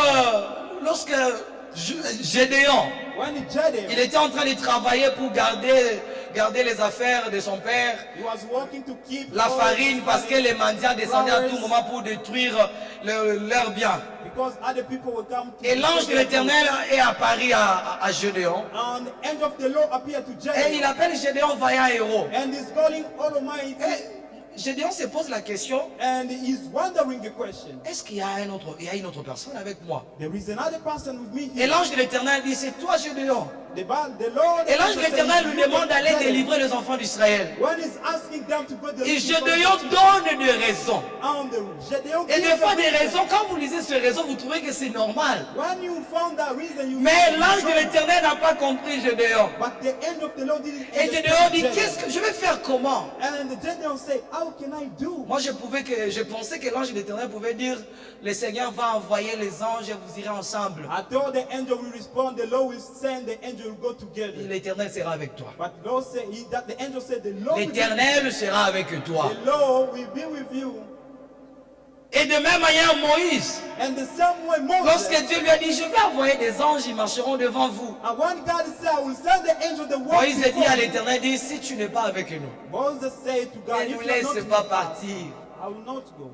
Gédéon, when the judge, il était en train de travailler pour garder les affaires de son père, he was working to keep la all farine, his parce que money, les mendiants descendaient à tout flowers, moment pour détruire leurs biens. because other people will come to Et l'ange de l'Éternel est apparu à Gédéon. And the angel of the Lord appeared to Et il Judge, appelle Gédéon vaillant héros. and he's calling Almighty, Et Gédéon se pose la question, and he's wondering a question. est-ce qu'il y a une autre personne avec moi? There is another person with me Et here. l'ange de l'Éternel dit, c'est toi Gédéon. Lord Et l'ange de says, l'Éternel lui "You demande go d'aller to Gideon." délivrer les enfants d'Israël. When he's asking them to go to Et the Gédéon donne des raisons. Gédéon Et gives des fois, a des reason. raisons, quand vous lisez ces raisons, vous trouvez que c'est normal. When you found that reason, you Mais found l'ange it de wrong. l'Éternel n'a pas compris Gédéon. But the angel of the Lord didn't Et Gédéon understand dit, Gideon. qu'est-ce que je vais faire comment? And the Gideon said, how can I do? Moi, je pensais que l'ange de l'Éternel pouvait dire, le Seigneur va envoyer les anges et vous irez ensemble. I thought the angel will respond, the Lord will send, the angel will go Et together. l'Éternel sera avec toi. But the Lord said, that the angel said, the Lord will be with L'Éternel sera avec toi. you. The Lord will be with you. Et de même manière, Moïse, And the same way Moses, lorsque Dieu lui a dit, je vais envoyer des anges, ils marcheront devant vous. and when God said, I will send the angel the walk Moïse a dit before à you. l'Éternel, dit, si tu n'es pas avec nous, Moses said to God, ne if nous you are laisse not pas with us, partir. I will not go.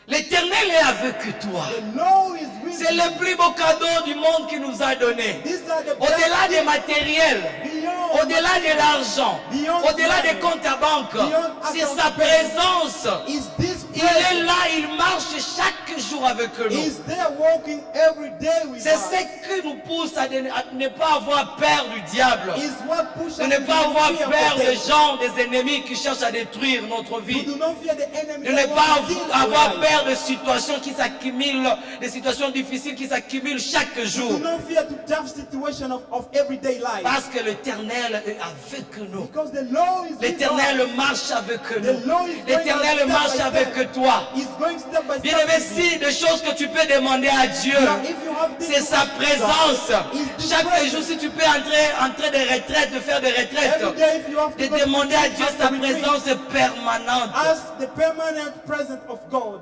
L'Éternel est avec toi. The Lord is with C'est you. le plus beau cadeau du monde qu'il nous a donné. These are the Au-delà des blessings matériels, beyond au-delà de l'argent, Beyond au-delà des money, comptes à banque, beyond c'est account sa bank. présence. is this Il est presence. là, il marche chaque jour avec nous. Is there walking every day with C'est us. ce qui nous pousse à ne pas avoir peur du diable, Is what pushes de us ne to pas avoir fear peur of des death. gens, des ennemis qui cherchent à détruire notre We vie. do not fear the enemy. De ne that pas wants to steal avoir our life. peur de situations qui s'accumulent, des situations difficiles qui s'accumulent chaque We jour. do not fear the tough situation of everyday life. Parce que l'Éternel est avec nous. Because the Lord is with L'Éternel us. marche avec The nous. Lord is going L'Éternel step marche by avec step. toi. He's going step by step. Bien-aimé, with you. si des choses que tu peux demander à Dieu, If you have things c'est to sa ask God, présence. is the Chaque presence. jour, si tu peux entrer des retraites, de faire des retraites, Every day if you have de to go to demander à retreat, Dieu ask sa the retreat. présence permanente. Ask the permanent presence of God.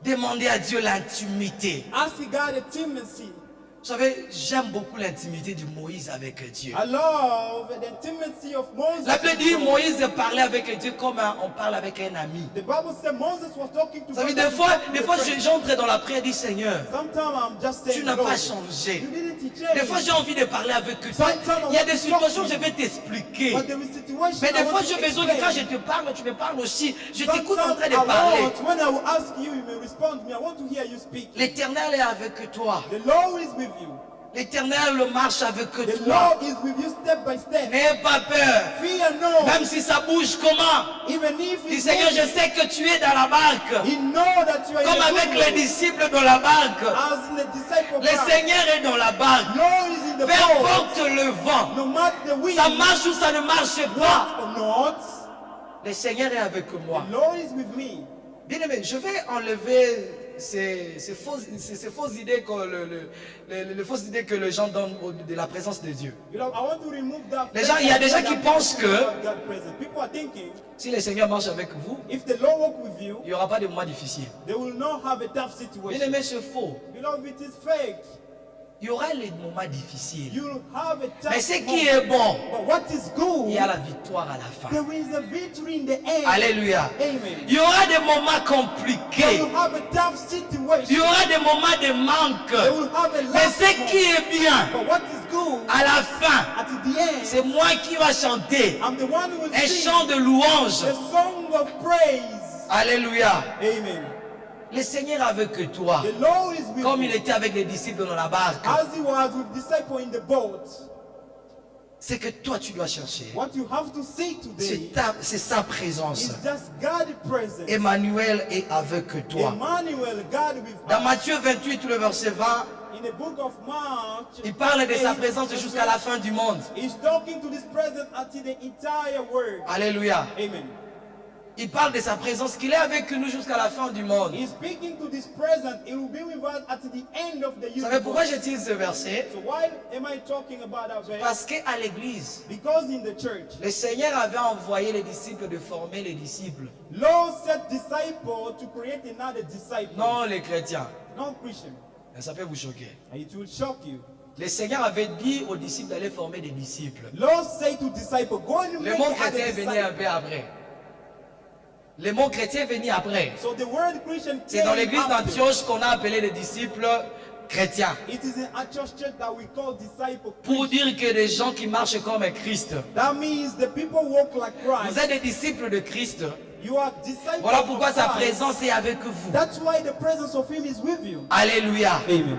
Demandez à Dieu l'intimité. Ask God intimacy. Vous savez, j'aime beaucoup l'intimité de Moïse avec Dieu. I love the intimacy of Moses. La Bible dit with God. Moïse parlait avec Dieu comme on parle avec un ami. The Bible said Moses was talking to Vous savez, God. des fois j'entre dans la prière et dis Seigneur, Sometimes I'm just saying, tu n'as Lord, pas changé. you didn't change. Des fois j'ai envie de parler avec toi. Il y a des situations, je vais t'expliquer. But there is situation Mais I des want fois to j'ai besoin que quand je explain. te parle, tu me parles aussi. Je t'écoute en train Sometimes de I parler. want, when I will ask you, you may respond to me. I want to hear you speak. L'Éternel est avec toi. The Lord is with you. L'Éternel marche avec The toi. Lord is with you step by step. N'aie pas peur. Fear no. Même si ça bouge comment. Even if Dis it's Seigneur, je moving, sais que tu es dans la barque. He know that you are Comme in the avec good les way. disciples dans la barque. As in the disciple Le Christ. Seigneur est dans la barque. Lord is in the Peu boat. importe le vent. No matter the wind. Ça marche ou ça ne marche pas. or not. Le Seigneur est avec moi. The Lord is with me. Bien aimé, je vais enlever ces fausses idées que les fausses idées que les gens donnent de la présence de Dieu. You know, I want to remove that. Les gens, il y a des gens qui pensent que God present. People are thinking, si le Seigneur marche avec vous, if the Lord walk with you, il n'y aura pas de moments difficiles. they will not have a tough Bien situation. aimé, c'est faux. Beloved, it is fake. Il y aura les moments difficiles. You will have a tough Mais ce qui moment. est bon, But what is good, il y a la victoire à la fin. there is a victory in the end. Alléluia. Amen. Il y aura des moments They compliqués. will have a tough Il y situation. aura des moments de They manque. will have a Mais lack ce qui est bien, But what is good, à la fin, at the end, c'est moi qui va chanter I'm the one who will un sing chant de louange. the song of praise. Alléluia. Amen. Le Seigneur est avec toi, The Lord is with comme you. il était avec les disciples dans la barque. As he was with disciples in the boat. C'est que toi tu dois chercher. What you have to see today C'est sa présence. is just God's presence. Emmanuel est avec toi. Emmanuel, God with Dans us. Matthieu 28, le verset 20, In the book of Mark, il parle de sa 8, présence jusqu'à la fin du monde. He's talking to this presence until the entire world. Alléluia. Amen. Il parle de sa présence, qu'il est avec nous jusqu'à la fin du monde. He's speaking to this presence. He will be with us at the end of the Vous savez pourquoi universe. j'utilise ce verset? So why am I talking about that verse? Parce qu'à l'église, Because in the church, le Seigneur avait envoyé les disciples de former les disciples. Lord set disciple to create another disciple. Non les chrétiens. Non Christian. Mais ça peut vous choquer. And it will shock you. Le Seigneur avait dit aux disciples d'aller former des disciples. Lord say to disciple, go and Le make mot other chrétien est venu un disciples. peu après. Le mot chrétien est venu après. So the word Christian C'est dans came l'église after. d'Antioche qu'on a appelé les disciples chrétiens. It is in Antioch church that we call disciple Pour Christian. dire que des gens qui marchent comme Christ. That means the people walk like Vous Christ. êtes des disciples de Christ. You are disciples Voilà of pourquoi sa Christ. présence est avec vous. That's why the presence of Him is with you. Alléluia. Amen.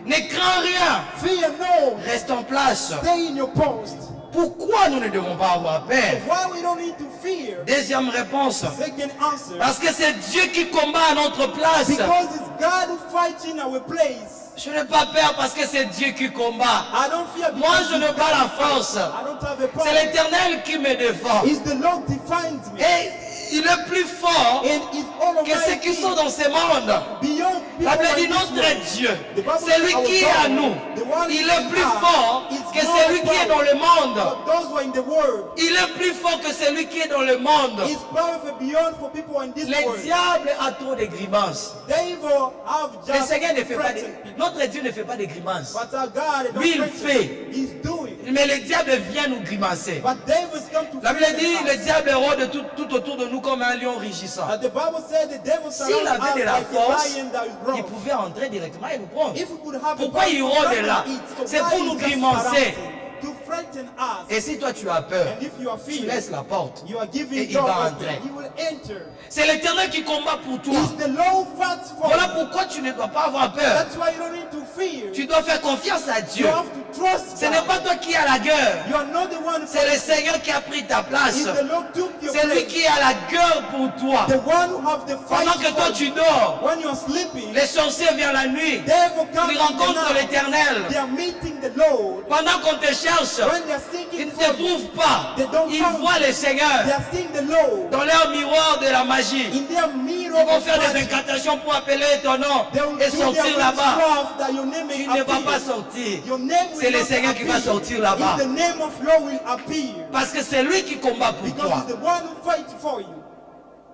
Ne crains rien. Fear no. Reste en place. Stay in your post. Pourquoi nous ne devons pas avoir peur? Why we don't need to fear? Deuxième réponse. Second answer. Parce que c'est Dieu qui combat à notre place. Because it's God who fights in our place. Je n'ai pas peur parce que c'est Dieu qui combat. I don't fear Moi, because je n'ai it's pas God. la force. I don't have a C'est power. l'Éternel qui me défend. It's the Lord defines me. Et il est plus fort And it's all que ceux qui sont dans ce monde. beyond La Bible people dit in this notre world. Dieu, The Bible c'est says lui our qui est à God, nous. the one Il who est plus are, fort is que more celui qui est dans le monde. for those who are in the world. Il est plus fort que celui qui est dans le monde. It's powerful beyond for people in this Le world. diable a trop de grimaces. Devil have Le just Seigneur ne fait pas de... threatened people. Notre Dieu ne fait pas de grimaces. But our God, Lui, il don't threaten. fait. He's doing. Mais le diable vient nous grimacer. But devils come to La Bible threaten dit, us. le diable rôde tout autour de nous comme un lion rugissant. The Bible said the devil S'il surrounds us avait de la like force, a lion that is il roaring. pouvait entrer directement et nous prendre. If we could have Pourquoi a il power to rôde là? it, so C'est why pour is nous just grimacer. surrounding? To frighten us. Et si toi tu as peur, And if you are tu fear, laisses la porte. you are Et giving il door va open. entrer. He will enter. C'est l'Éternel qui combat pour toi. It's the Lord fights for Voilà you. pourquoi tu ne dois pas avoir peur. That's why you don't need to fear. Tu dois faire confiance à You Dieu. have to trust Ce n'est God. pas toi qui as la guerre. You are not the one C'est le fighting. Seigneur qui a pris ta place. It's the Lord took your C'est lui place. qui a la guerre pour toi. The one who have the fight Pendant que toi for tu you. dors, When you are sleeping, les sorciers viennent la nuit. devil comes Ils in the rencontrent night. l'Éternel. They are meeting the Lord. Pendant qu'on te cherche, When they are ils seeking ne for te you, trouvent pas. they don't Ils find voient you. le Seigneur They are seeing the Lord. dans leur miroir de la magie. In their mirror Ils vont of faire des magic, incantations pour appeler ton nom they will et do sortir their là-bas. witchcraft that your name Tu may ne vas pas appear. sortir. Your name will C'est le not Seigneur qui va appear. sortir là-bas. It's the name of Lord will appear. Parce que c'est lui qui combat pour Because toi. he's the one who fights for you.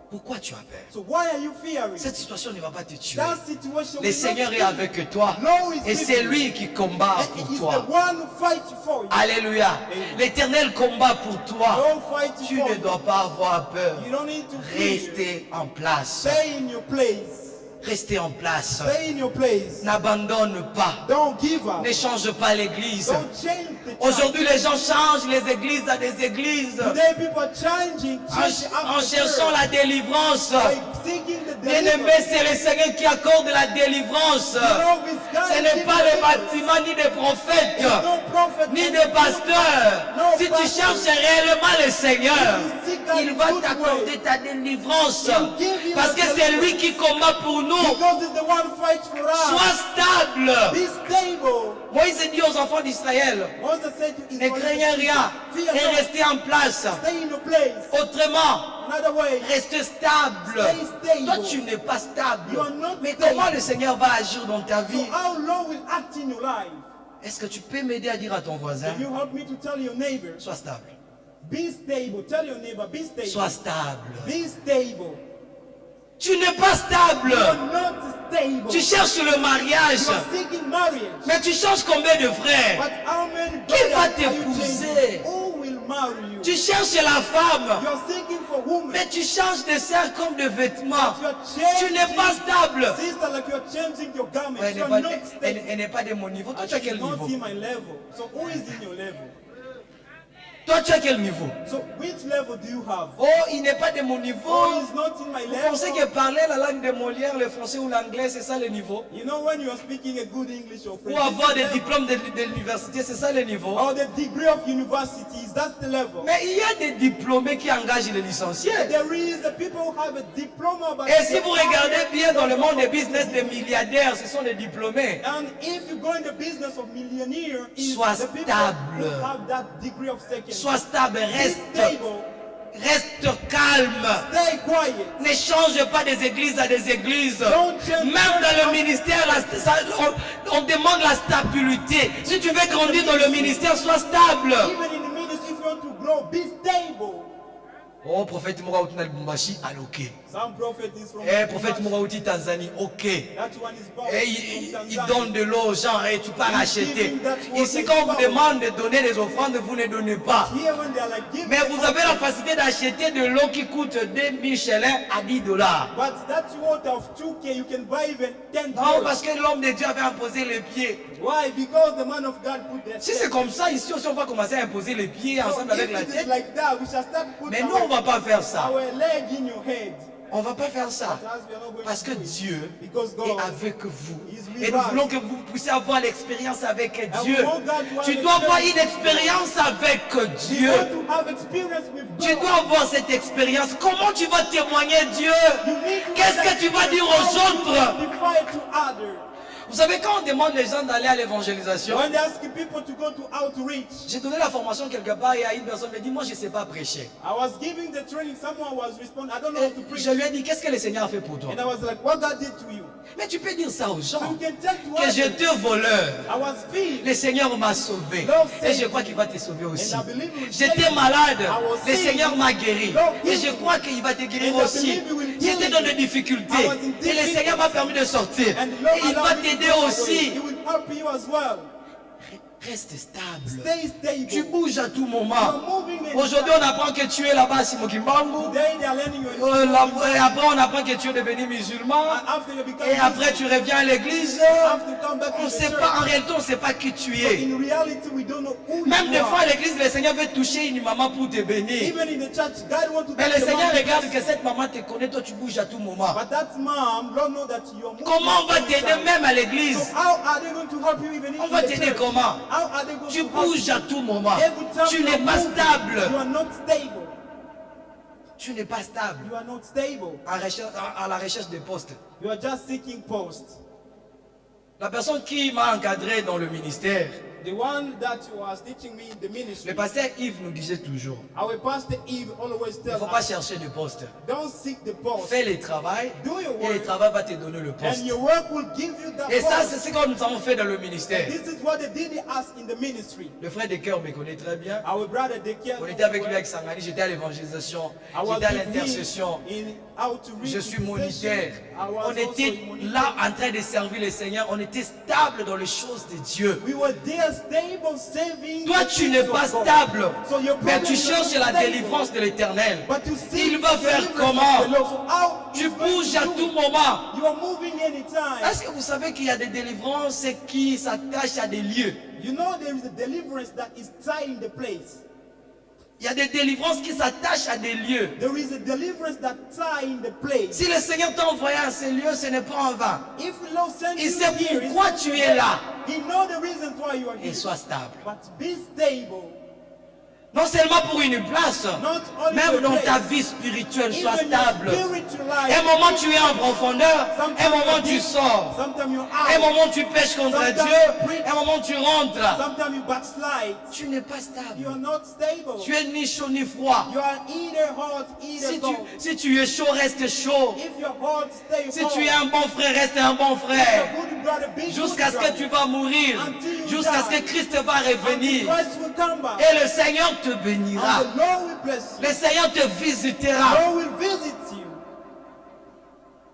Pourquoi tu as peur? So why are you fearing? Cette situation ne va pas te tuer. That situation Le will Seigneur not est kill you. avec toi. Lord is Et with c'est you. lui qui combat And pour he's the toi. one who fights for you. Alléluia. Amen. L'Éternel combat pour toi. Lord fights Tu for ne you. dois pas avoir peur. You don't need to fear. Restez en place. Stay in your place. Restez en place. Stay in your place. N'abandonne pas. Don't give up. Ne change pas l'église. Don't change the church. Aujourd'hui, les gens changent les églises à des églises. Today people are changing church En after cherchant church. la délivrance. By seeking the Bien-aimé, deliverance. c'est le Seigneur qui accorde la délivrance. The Lord is God Ce n'est giving pas les deliverance. bâtiments ni des prophètes, There's no prophet, ni no des pasteurs. no Si tu pastor. cherches réellement le Seigneur, If you seek God il in va good t'accorder way, ta délivrance. He'll give you Parce the que c'est lui deliverance. qui combat pour nous. Because he's the one who fights for us. Sois stable. Be stable. Moïse dit aux enfants d'Israël, Moses said to ne Israel, craignez rien fear et not. restez en place. Stay in your place. Autrement, Another way, reste stable. Stay stable. Toi, tu n'es pas stable. You are not Mais stable. comment le Seigneur va agir dans ta so vie? how long will act in your life? Est-ce que tu peux m'aider à dire à ton voisin, Can you help me to tell your neighbor? sois stable. Be stable. Tell your neighbor, be stable. Sois stable. Be stable. Tu n'es pas stable. You are not stable. Tu cherches le mariage. You are seeking marriage. Mais tu cherches combien de frères? But how many Qui va brothers are you t'épouser? chasing? Who will marry you? Tu cherches la femme. You are seeking for women. Mais tu changes de sœur comme de vêtements. You are changing. Tu n'es pas stable. Sister, like you are changing your garments. Elle You n'est are pas, not elle- stable. elle n'est pas de mon niveau. Toi, And tu as she's quel not niveau? in my level. So who is in your level? Toi, tu as quel niveau? So which level do you have? Oh, il n'est pas de mon niveau. Oh, he's not in my Vous pensez que level. parler la langue de Molière, le français ou l'anglais, c'est ça le niveau? You know when you are speaking a good English or French, Ou avoir des it's the level. diplômes de l'université, c'est ça le niveau? Or the degree of universities, that's the level. Mais il y a des diplômés qui engagent les licenciés. There is the people who have a diploma, but Et si they vous are- regardez bien dans le monde des business des milliardaires, ce sont des diplômés. And if you go in the business of millionaire, it's Sois the people stable. who have that degree of second. Sois stable, Be stable, reste calme. stay quiet. Ne change pas des églises à des églises. Don't change Même dans le ministère, on demande la stabilité. Si tu veux grandir dans le ministère, sois stable. Even in the ministry, if you want to grow, be stable. Oh, prophète Mouraouti na Lubumbashi, alors ok. Some prophet is from Eh, prophète Mouraouti Tanzanie, ok. That one is born Et from il Tanzania. donne de l'eau aux gens et tu pars acheter. Ici, quand on vous demande de donner des offrandes, vous ne donnez pas. Here when they are like, give Mais me vous avez la facilité d'acheter de l'eau qui coûte 2 Michelin à 10 $. But that water of 2K, you can buy even 10 Non, parce que l'homme de Dieu avait imposé les pieds. Why? Because the man of God put that. Si c'est comme ça, ici aussi, on va commencer à imposer les pieds So ensemble if avec la it is tête. like that, we shall start putting Mais nous, on ne va pas faire ça. our leg in your head. On ne va pas faire ça. But as we are not going Parce to que do it, Dieu because God est avec vous. is with Et nous us. voulons que vous puissiez avoir l'expérience avec And Dieu. we want God to have Tu dois avoir une experience. expérience avec We Dieu. want to have experience with Tu God. dois avoir cette expérience. Comment tu vas témoigner Dieu? You need to Qu'est-ce que tu vas dire aux how you autres? testify to others. Vous savez, quand on demande les gens d'aller à l'évangélisation, When they ask people to go to outreach, j'ai donné la formation quelque part et une personne me dit, moi je ne sais pas prêcher. I was giving the training, someone was responding, I don't know how to Et preach. je lui ai dit, qu'est-ce que le Seigneur a fait pour toi? And I was like, what God did to you? Mais tu peux dire ça aux So gens. you can tell to Que others, j'étais voleur. I was filled. Le Seigneur m'a sauvé. Et je crois qu'il va te sauver aussi. And I believe he will save J'étais you. malade. I was Le sick. Seigneur m'a guéri. Lord, Et heal je me. crois qu'il va te guérir And I aussi. believe he will heal J'étais dans you. des difficultés. I was in Et le difficulties. Seigneur m'a permis de sortir. And the Lord Et il va allowed me to t'aider go away. aussi. He will help you as well. Reste stable. Stay stable. Tu bouges à tout You moment. are moving in Aujourd'hui, on apprend que tu es là-bas à Simokimbangu. Today they are learning your Et après, on apprend que tu es devenu musulman. And after you become Et après, tu reviens à l'église. have to come back On to ne the sait church. pas, en réalité, on ne sait pas qui tu es. In reality, we don't know who Même you des are. fois à l'église, le Seigneur veut toucher une maman pour te bénir. Even in the church, God wants to Mais touch le the Seigneur man. regarde que cette maman te connaît, toi tu bouges à tout moment. But that mom don't know that you are moving. Comment on va t'aider inside. même à So l'église? how are they going to help you even On in va the t'aider church? comment? How are they going Tu to help bouges you? à tout moment. Every time Tu you n'es are pas moving, stable. You are not stable. Tu n'es pas stable. You are not stable. À la recherche des postes. You are just seeking posts. La personne qui m'a encadré dans le ministère, The one that was teaching me in the ministry, le pasteur Yves nous disait toujours, our pastor Eve always il ne tells faut pas us, chercher de poste. don't seek the post. Fais le travail Do your et le work, travail va te donner le poste. and your work will give you that Et ça, post. c'est ce que nous avons fait dans le ministère. This is what they did us in the ministry. Le frère de cœur me connaît très bien. Our brother Dekia, On était avec lui avec Sangani, j'étais à l'évangélisation, I was j'étais à with him l'intercession. in outreach Je suis session. moniteur. I was On also était in monitor. là en train de servir le Seigneur. On était stable dans les choses de Dieu. We were there stable, saving. Toi, the tu things n'es of pas God. stable. So your Mais problem tu is not cherches la stable. délivrance de l'Éternel. But you seek Il va the faire deliverance comment? of the Lord. So how Tu is going bouges to à do tout it? moment. You are moving anytime. Est-ce que vous savez qu'il y a des délivrances qui s'attachent à des lieux? You know there is a deliverance that is tied in the place. Il y a des délivrances qui s'attachent à des lieux. There is a deliverance that tie in the place. Si le Seigneur t'a envoyé à ces lieux, ce n'est pas en vain. If the Lord sends Il you sait here, pourquoi it's tu not es là. He knows the reasons why you are Et here. sois stable. But be stable. Non seulement pour une place, Not only même for dans place. ta vie spirituelle, sois Even your stable. spiritual life. Un moment tu es en profondeur, Sometimes un moment you're tu deep, sors. Sometimes you're Un out. moment tu pêches contre Sometimes Dieu, you preach. un moment tu rentres. Sometimes you backslide. Tu n'es pas You stable. are not stable. Tu es ni chaud ni froid. You are either hot, either cold. Si tu es chaud, reste chaud. If you're hot, stay Si hot. tu es un bon frère, reste un bon If frère. you're good brother, be Jusqu'à ce good que brother. tu vas mourir. Until you Jusqu'à ce die. que Christ va revenir. Until Christ will come back. Et le Seigneur te bénira. And the Lord will bless you. Le Seigneur te The visitera. Lord will visit you.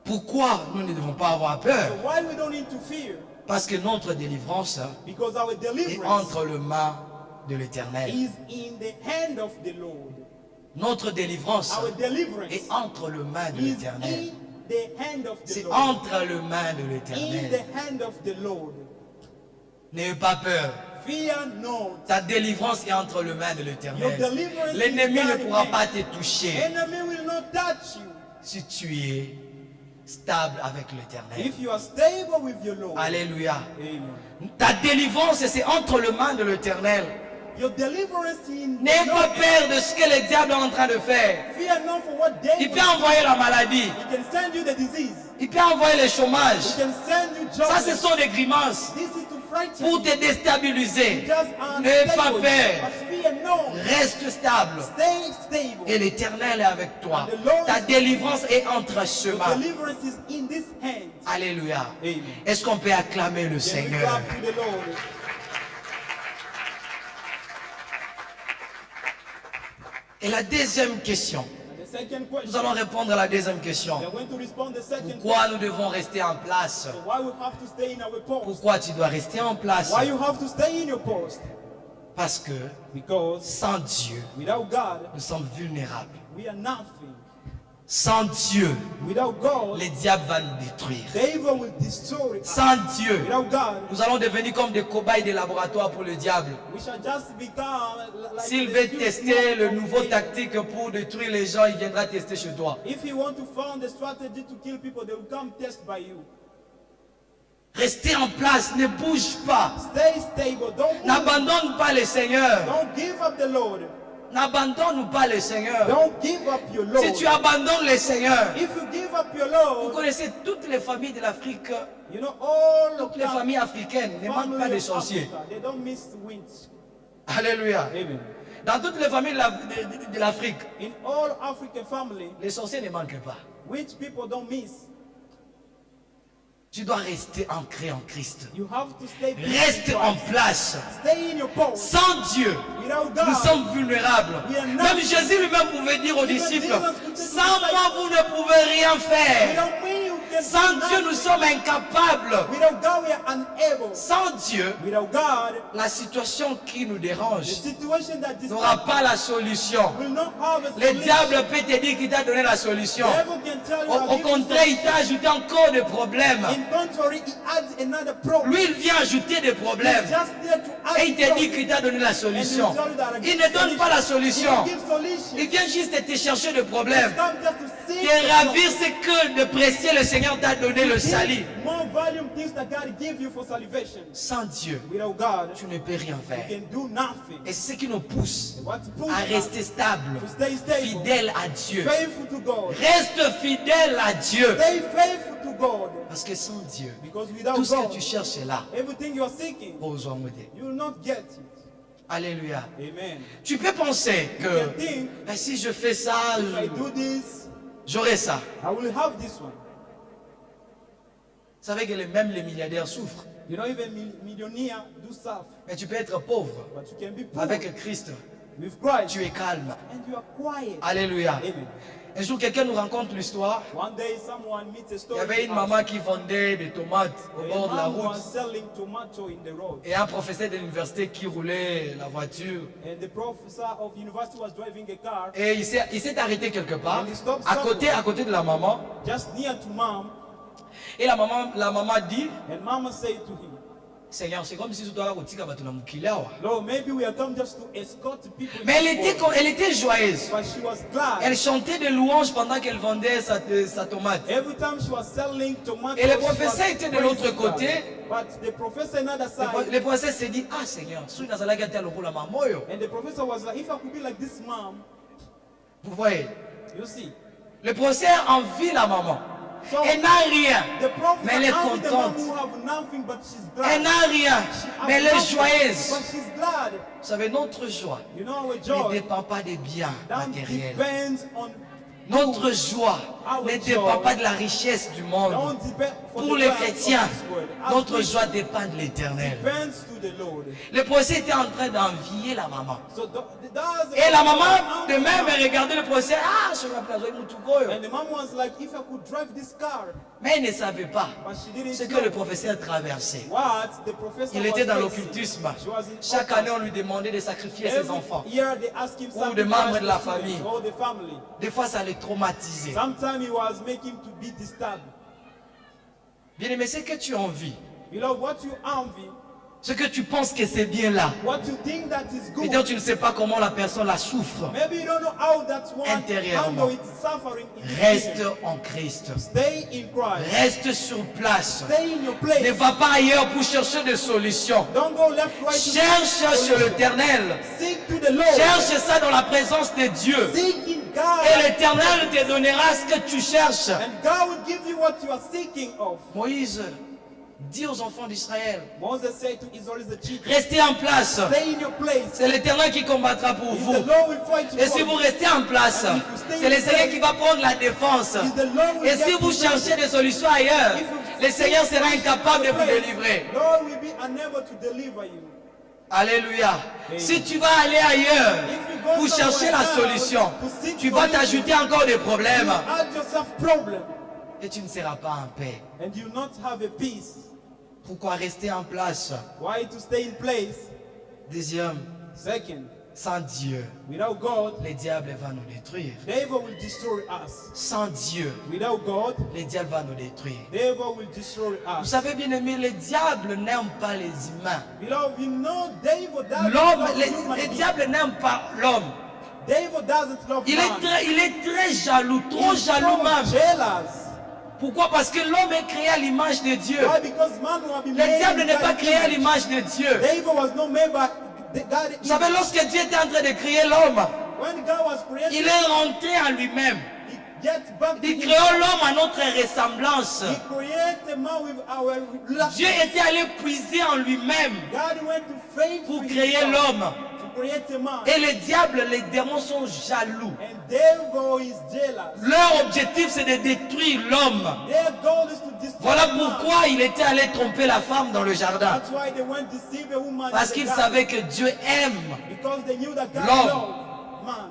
Pourquoi nous ne devons pas avoir peur? So why we don't need to fear? Parce que notre délivrance Because our est deliverance entre les mains de l'Éternel. is in the hand of the Lord. Notre délivrance Our deliverance est entre les mains de is l'Éternel. in the hand of the C'est Lord. entre les mains de In the l'Éternel. hand of the Lord. N'aie pas peur. Fear not. Ta délivrance est entre les mains de Your l'Éternel. deliverance L'ennemi is ne God in pourra hand. pas te toucher Enemy will not touch you si tu es stable avec l'Éternel. if you are stable with your Lord. Alléluia. Amen. Ta délivrance, c'est entre les mains de l'Éternel. Your deliverance in N'aie the pas Lord. peur de ce que le diable est en train de faire. Fear not for what day Il will peut envoyer la maladie. He can send you the disease. Il peut envoyer le He chômage. can send you Ça, ce jobs. sont des grimaces This is to frighten pour you. te déstabiliser. Just N'aie pas unstable. peur. But fear no. Reste stable. Stay stable. Et l'Éternel est avec toi. Ta délivrance est entre ses Your mains. deliverance is in this hand. Alléluia. Amen. Est-ce qu'on peut acclamer le Then we Seigneur? clap to the Lord. Et la deuxième question. And the second Nous question. allons répondre à la deuxième question. We are going to respond the second Pourquoi question. nous devons rester en place? So why we have to stay in our post? Pourquoi tu dois rester en place? Why you have to stay in your post? Parce que Because sans Dieu, without God, nous sommes vulnérables. we are nothing. Sans Dieu, Without God, le diable va nous détruire. the evil will destroy us. Sans Dieu, Without God, nous allons devenir comme des cobayes de laboratoire pour le diable. we shall just become like S'il the veut excuse tester of le nouveau Satan. tactique pour détruire les gens, il viendra tester chez toi. If you want to find a strategy to kill people, they will come test by you. Restez en place, ne bouge pas. Stay stable. Don't move. N'abandonne pas le Seigneur. Don't give up the Lord. N'abandonne pas le Seigneur. Don't give up your Lord. Si tu abandonnes le Seigneur, If you give up your vous Lord, connaissez toutes les familles de l'Afrique, you know all of toutes les familles africaines ne manquent pas de sorciers. They don't miss witch. Alléluia. Amen. Dans toutes les familles de l'Afrique, In all African family, les sorciers ne manquent pas. which people don't miss. Tu dois rester ancré en Christ. You have to stay. Reste en place. Stay in your post. Sans Dieu, Without God, nous sommes vulnérables. We are not- Même Jésus lui-même pouvait dire aux Even disciples, Jesus could say to sans the moi vous ne pouvez rien faire. without me, you can Sans do Dieu, nous nothing. sommes incapables. Without God, we are unable. Sans Dieu, Without God, la situation qui nous the dérange situation that this n'aura pas la solution. will not have a Le solution. diable peut te dire qu'il t'a donné la solution. The devil can tell you Au, how au he contraire, il t'a ajouté encore des problèmes. In contrary, he adds another problem. Lui, il vient ajouter des He's problèmes. just there to add Et il te dit problems. qu'il t'a donné la And solution. he'll tell you that Il ne donne pas la solution. He gives solution. Il vient juste te chercher des problèmes. He's come just to see Te ravir ce que de précieux le Seigneur t'a donné, le salut. more volume things that God gives you for salvation. Sans Dieu, Without God, tu ne peux rien you faire. can do nothing. Et c'est ce qui nous pousse What push à us rester stable, to stay stable, fidèle à Dieu. faithful to God. Reste fidèle à Dieu. Stay faithful to God. Parce que sans Dieu, Because without tout ce que God, tu cherches est là. everything you're seeking, Besoin d'aider. you will not get it. Alléluia. Amen. Tu peux penser You can que think, ben, si je fais ça, if I do this, j'aurai ça. I will have this one. Vous savez que même les milliardaires souffrent. You know, even millionaires do stuff, Mais tu peux être pauvre. but you can be poor Avec Christ, with Christ, tu es calme. and you are quiet. Alléluia. Amen. Un jour, quelqu'un nous raconte l'histoire. One day, someone meets a Il story. y avait une maman qui vendait des tomates au A bord de la man was route. selling tomato in the road, Et un professeur de l'université qui roulait la voiture. and the professor of university was driving a car Et il s'est arrêté quelque part, And he stopped à côté de la maman. just near to mom, Et la maman dit, and mama said to him, Seigneur, c'est comme si tu dois retirer la mukila. Lord, maybe we are come just to escort people. Mais elle était joyeuse. But she was glad. Elle chantait des louanges pendant qu'elle vendait sa tomate. Every time she was selling tomatoes, Et le she was professeur était de praising l'autre God. côté. But the professor another side, Le professeur s'est dit, ah Seigneur, si nous allons gâter le rôle à maman. and the professor was like, if I could be like this mom, Vous voyez, you see. le professeur envie la maman. So Elle n'a rien, the professor mais elle est envied the mom contente. who have nothing, but she's Elle glad. n'a rien, She mais elle has est nothing, joyeuse. but she's glad. Vous savez, notre joie You know, our ne joy dépend pas des biens that matériels. depends on Notre joie Our ne joy dépend pas de la richesse du monde. don't depend for Pour the les wealth of chrétiens, this world. As notre Christians, joie dépend de l'éternel. depends to the Lord. Le procès était en train d'envier la maman. So that's Et la maman, de même, elle regardait le procès. Ah, je m'appelle Moutukoyo. And the mom was like, if I could drive this car, Mais elle ne savait pas but she didn't ce que know le professeur traversait. what the professor Il was était dans facing. l'occultisme. She was in Chaque occultism. année, on lui demandait de sacrifier ses Every enfants. year they asked him Ou something des membres to de la ask the students famille. or the family. Des fois, ça les traumatisait. Sometimes he was making to be disturbed. Bien aimé, c'est que tu envies. Beloved, what you envy, Ce que tu penses que c'est bien là. what you think that is good, Peut-être tu ne sais pas comment la personne la souffre. maybe you don't know how that one Intérieurement. handle its suffering in Reste here. en Christ. Stay in Christ. Reste sur place. Stay in your place. Ne va pas ailleurs pour chercher des solutions. Don't go left, right. to Cherche find sur solution. l'éternel. Seek to the Lord. Cherche ça dans la présence de Dieu. Seek in Et God. l'éternel te donnera ce que tu cherches. And God will give you what you are seeking of. Moïse dit aux enfants d'Israël, Moses said to Israel the children, restez en place. stay in your place. C'est l'éternel qui combattra pour It's vous. the Lord will fight Et for si you. vous restez en place, c'est le Seigneur qui va prendre la défense. It's the Lord will Et si get vous you cherchez des solutions ailleurs, le Seigneur sera incapable de vous délivrer. Lord will be unable to deliver you. Alléluia. Si tu vas aller ailleurs pour chercher la solution, tu vas t'ajouter encore des problèmes Add yourself problem, et tu ne seras pas en paix. and you not have a peace. Pourquoi rester en place? Why to stay in place? Deuxième, Second, Sans Dieu, Without God, le diable va nous détruire. devil will destroy us. Sans Dieu, Without God, le diable va nous détruire. devil will destroy Vous us. savez bien aimé, le diable n'aime pas les humains. Beloved, you know devil doesn't L'homme, love human le beings. diable n'aime pas l'homme. Devil doesn't love Il man. est très jaloux, trop He's jaloux so même. jealous. Pourquoi? Parce que l'homme est créé à l'image de Dieu. Why? Because man will be Le made diable in n'est pas God's créé à image. l'image de Dieu. Devil was not made by God. Vous savez, lorsque Dieu était en train de créer l'homme, When God was created, il est rentré en lui-même. he gets back to Il himself. créa l'homme à notre ressemblance. He created man with our Dieu était allé puiser en lui-même God went to faith pour with créer himself l'homme. to create a man. Et le diable, les démons sont jaloux. And devil is jealous. Leur objectif, c'est de détruire l'homme. Their goal is to destroy Voilà man. pourquoi il était allé tromper la femme dans le jardin. That's why they went to deceive a woman. Parce in qu'il the garden. savait que Dieu aime. Because they knew that God L'homme. loved man.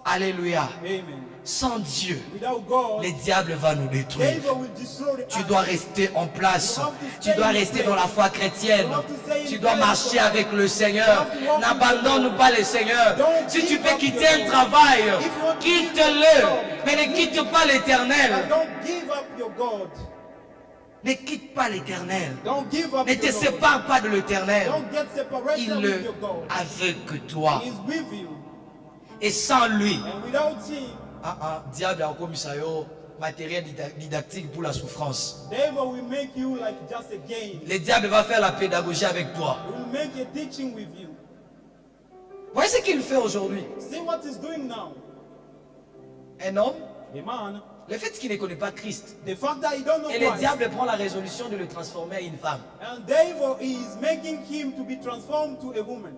Alléluia. Amen. Sans Dieu, Without God, le diable va nous détruire. devil will destroy the Tu earth. dois rester en place. Tu dois rester dans la foi chrétienne. Tu dois marcher avec le Seigneur. N'abandonne pas le Seigneur. Si tu peux quitter un travail, quitte-le. Mais ne quitte pas l'Éternel. But don't give up your God. Ne quitte pas l'Éternel. Don't give up Ne te your God. sépare pas de l'Éternel. Don't get separated Il with est your God. avec toi. He is with you. Et sans lui, And without him, diable a commis ça yo, matériel didactique pour la souffrance. devil will make you like just a game. Le diable va faire la pédagogie avec toi. He will make a teaching with you. Voyez ce qu'il fait aujourd'hui. See what he's doing now. Un homme, A man, le fait qu'il ne connaît pas Christ. the fact that he don't know Et le Christ, diable prend la résolution de le transformer en une femme. and devil is making him to be transformed to a woman.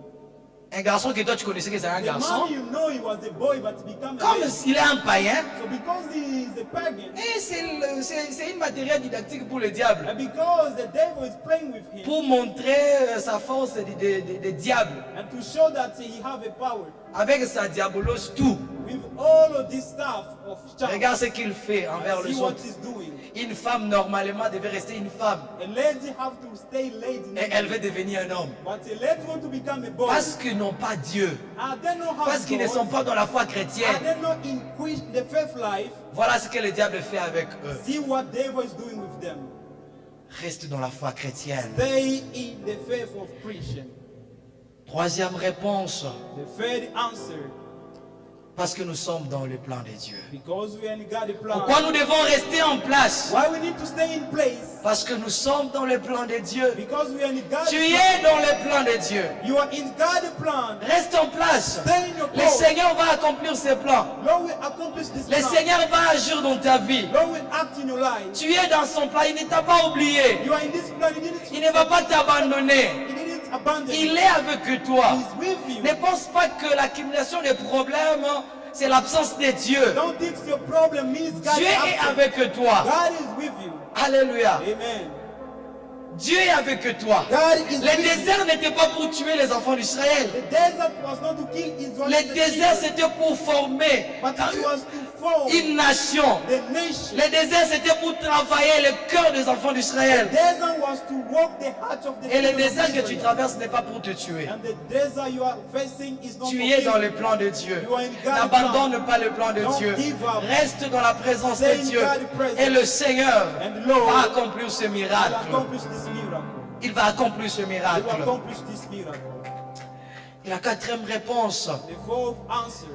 Un garçon que toi tu connaissais que c'est un The garçon. man you know he was a boy but become a Comme man. s'il est un païen. So because he is a pagan, Et c'est une matériel didactique pour le diable. and because the devil is playing with him, Pour montrer sa force de diable. and to show that he have a power Avec sa diabolose tout. with all of this stuff of charm. Regarde ce qu'il fait envers See les what autres. he's doing. Une femme normalement devait rester une femme. A lady have to stay lady, Et elle veut devenir un homme. but a lady want to become a boy. Parce qu'ils n'ont pas Dieu. Are they not have Parce qu'ils ne God? sont pas dans la foi Are chrétienne. they not in the faith life? Voilà ce que le diable fait avec eux. See what devil is doing with them. Reste dans la foi chrétienne. Stay in the faith of Christian. Troisième réponse. The third answer, Parce que nous sommes dans le plan de Dieu. because we are in God's plan. Pourquoi nous devons rester en place? Why we need to stay in place? Parce que nous sommes dans le plan de Dieu. Because we are in God's Tu plan. es dans le plan de Dieu. You are in God's plan. Reste en place. Stay in your Le course. Seigneur va accomplir ses plans. Lord will accomplish this Le plan. Seigneur va agir dans ta vie. Lord will act in your life. Tu es dans son plan. Il ne t'a pas oublié. You are in this plan. Il ne va pas t'abandonner. He didn't abandon Il you. est avec toi. He's with you. Ne pense pas que l'accumulation des problèmes, c'est l'absence de Dieu. Don't think your problem means God Dieu is est absent. avec toi. God is with you. Alléluia. Amen. Dieu est avec toi. God is Le with you. désert n'était pas pour tuer les enfants d'Israël. The desert was not to kill Israel. Le désert, c'était pour former But it was to form une nation. the nation. Le désert, c'était pour travailler le cœur des enfants The d'Israël. desert was to walk the heart of the Et le children of désert que tu Israel. traverses n'est pas pour te tuer. And the desert you are facing is not Tu for es dans killing. le plan de Dieu. You are in God's N'abandonne plan. pas le plan de Don't Dieu. give up. Reste dans la présence Stay de in Dieu. God's presence. Et le Seigneur And the Lord va accomplir ce will miracle. accomplish this miracle. Il va accomplir ce He will miracle. accomplish this miracle. Et la quatrième réponse, The fourth answer,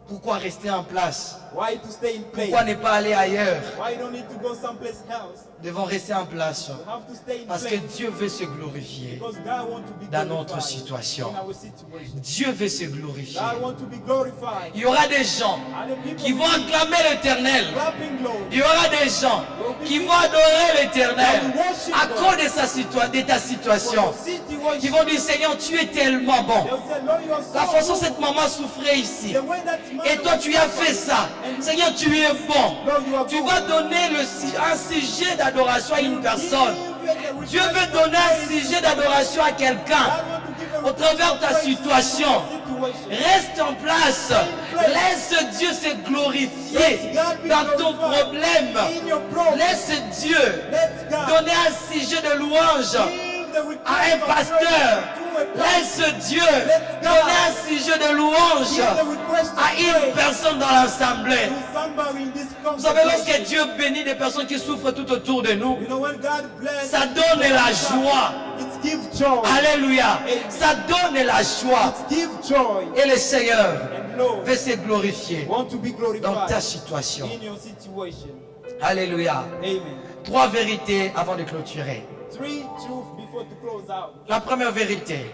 pourquoi rester en place? why to stay in place? Pourquoi ne pas aller ailleurs? Why you don't need to go someplace else? Nous devons rester en place. You have to stay in Parce que place. Dieu veut se glorifier Because God wants to be dans glorified notre situation. in our situation. Dieu veut se glorifier. God wants to be glorified. Il y aura des gens And the people qui vont acclamer l'Éternel. clapping Lord. Il y aura des gens qui vont adorer l'Éternel à cause de ta For situation. your city worship. Ils vont dire, Seigneur, tu es tellement bon. They will say, Lord, you are so La façon dont good. cette maman souffrait ici. The way that man Et toi, tu as fait ça. Seigneur, tu es bon. Tu vas donner un sujet d'adoration à une personne. Dieu veut donner un sujet d'adoration à quelqu'un au travers de ta situation. Reste en place. Laisse Dieu se glorifier dans ton problème. Laisse Dieu donner un sujet de louange à un pasteur Laisse Dieu donner un sujet de louange à une personne dans l'assemblée. Vous savez, lorsque Dieu bénit des personnes qui souffrent tout autour de nous, ça donne la joie. Alléluia. Ça donne la joie. Et le Seigneur veut se glorifier dans ta situation. Alléluia. Amen. 3 vérités avant de clôturer. 3 truths before to close out. La première vérité,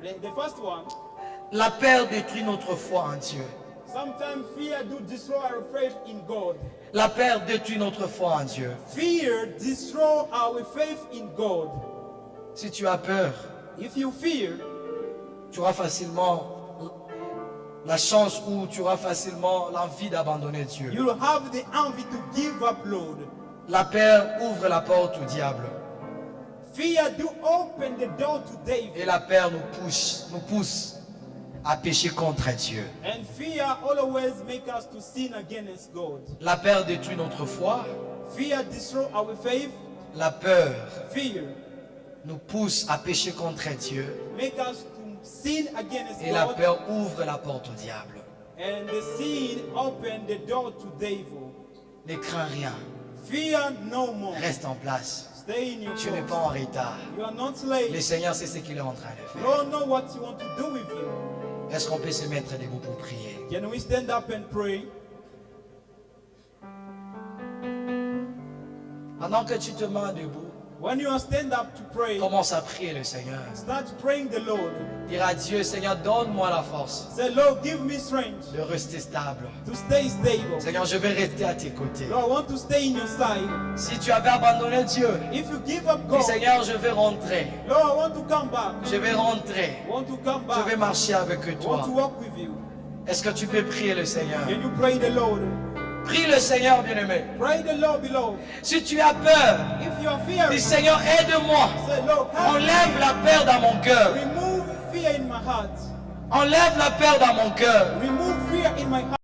The first one, la peur détruit notre foi en Dieu. sometimes fear do destroy our faith in God. La peur détruit notre foi en Dieu. Fear destroy our faith in God. Si tu as peur, If you fear, tu auras facilement la chance ou tu auras facilement l'envie d'abandonner Dieu. you'll have the envy to give up, Lord. La peur ouvre la porte au diable. Fear do open the door to David. Et la peur nous pousse à pécher contre Dieu. And fear always make us to sin against God. La peur détruit notre foi. Fear destroy our faith. La peur Fear nous pousse à pécher contre Dieu. make us to sin against Et la God. peur ouvre la porte au diable. And the sin open the door to devil. Ne crains rien. Fear no more. Reste en place. Stay in your Tu n'es post. pas en retard. You are not Le late. Seigneur sait ce qu'il est en train de faire. Lord know what you want to do with you. Est-ce qu'on peut se mettre debout pour prier? Can we stand up and pray? Pendant que tu te mets debout, When you are stand up to pray, commence à prier le Seigneur. start praying the Lord. Dire à Dieu, Seigneur, donne-moi la force Say, Lord, give me strength de rester stable. to stay stable. Seigneur, je vais rester à tes côtés. Lord, I want to stay in your side. Si tu avais abandonné Dieu, If you give up dis, God, Seigneur, je vais rentrer. Lord, I want to come back. Je vais rentrer. I want to come Je vais back. marcher avec I want toi. to walk with you. Est-ce que tu peux prier le Seigneur? Can you pray the Lord? Prie le Seigneur, bien-aimé. Pray the Lord below. Si tu as peur, If you are dis, fearing, Seigneur, aide-moi. say, Lord, help me. Enlève la peur dans mon cœur. Remove fear in my heart. Enlève la peur dans mon cœur. Remove fear in my heart.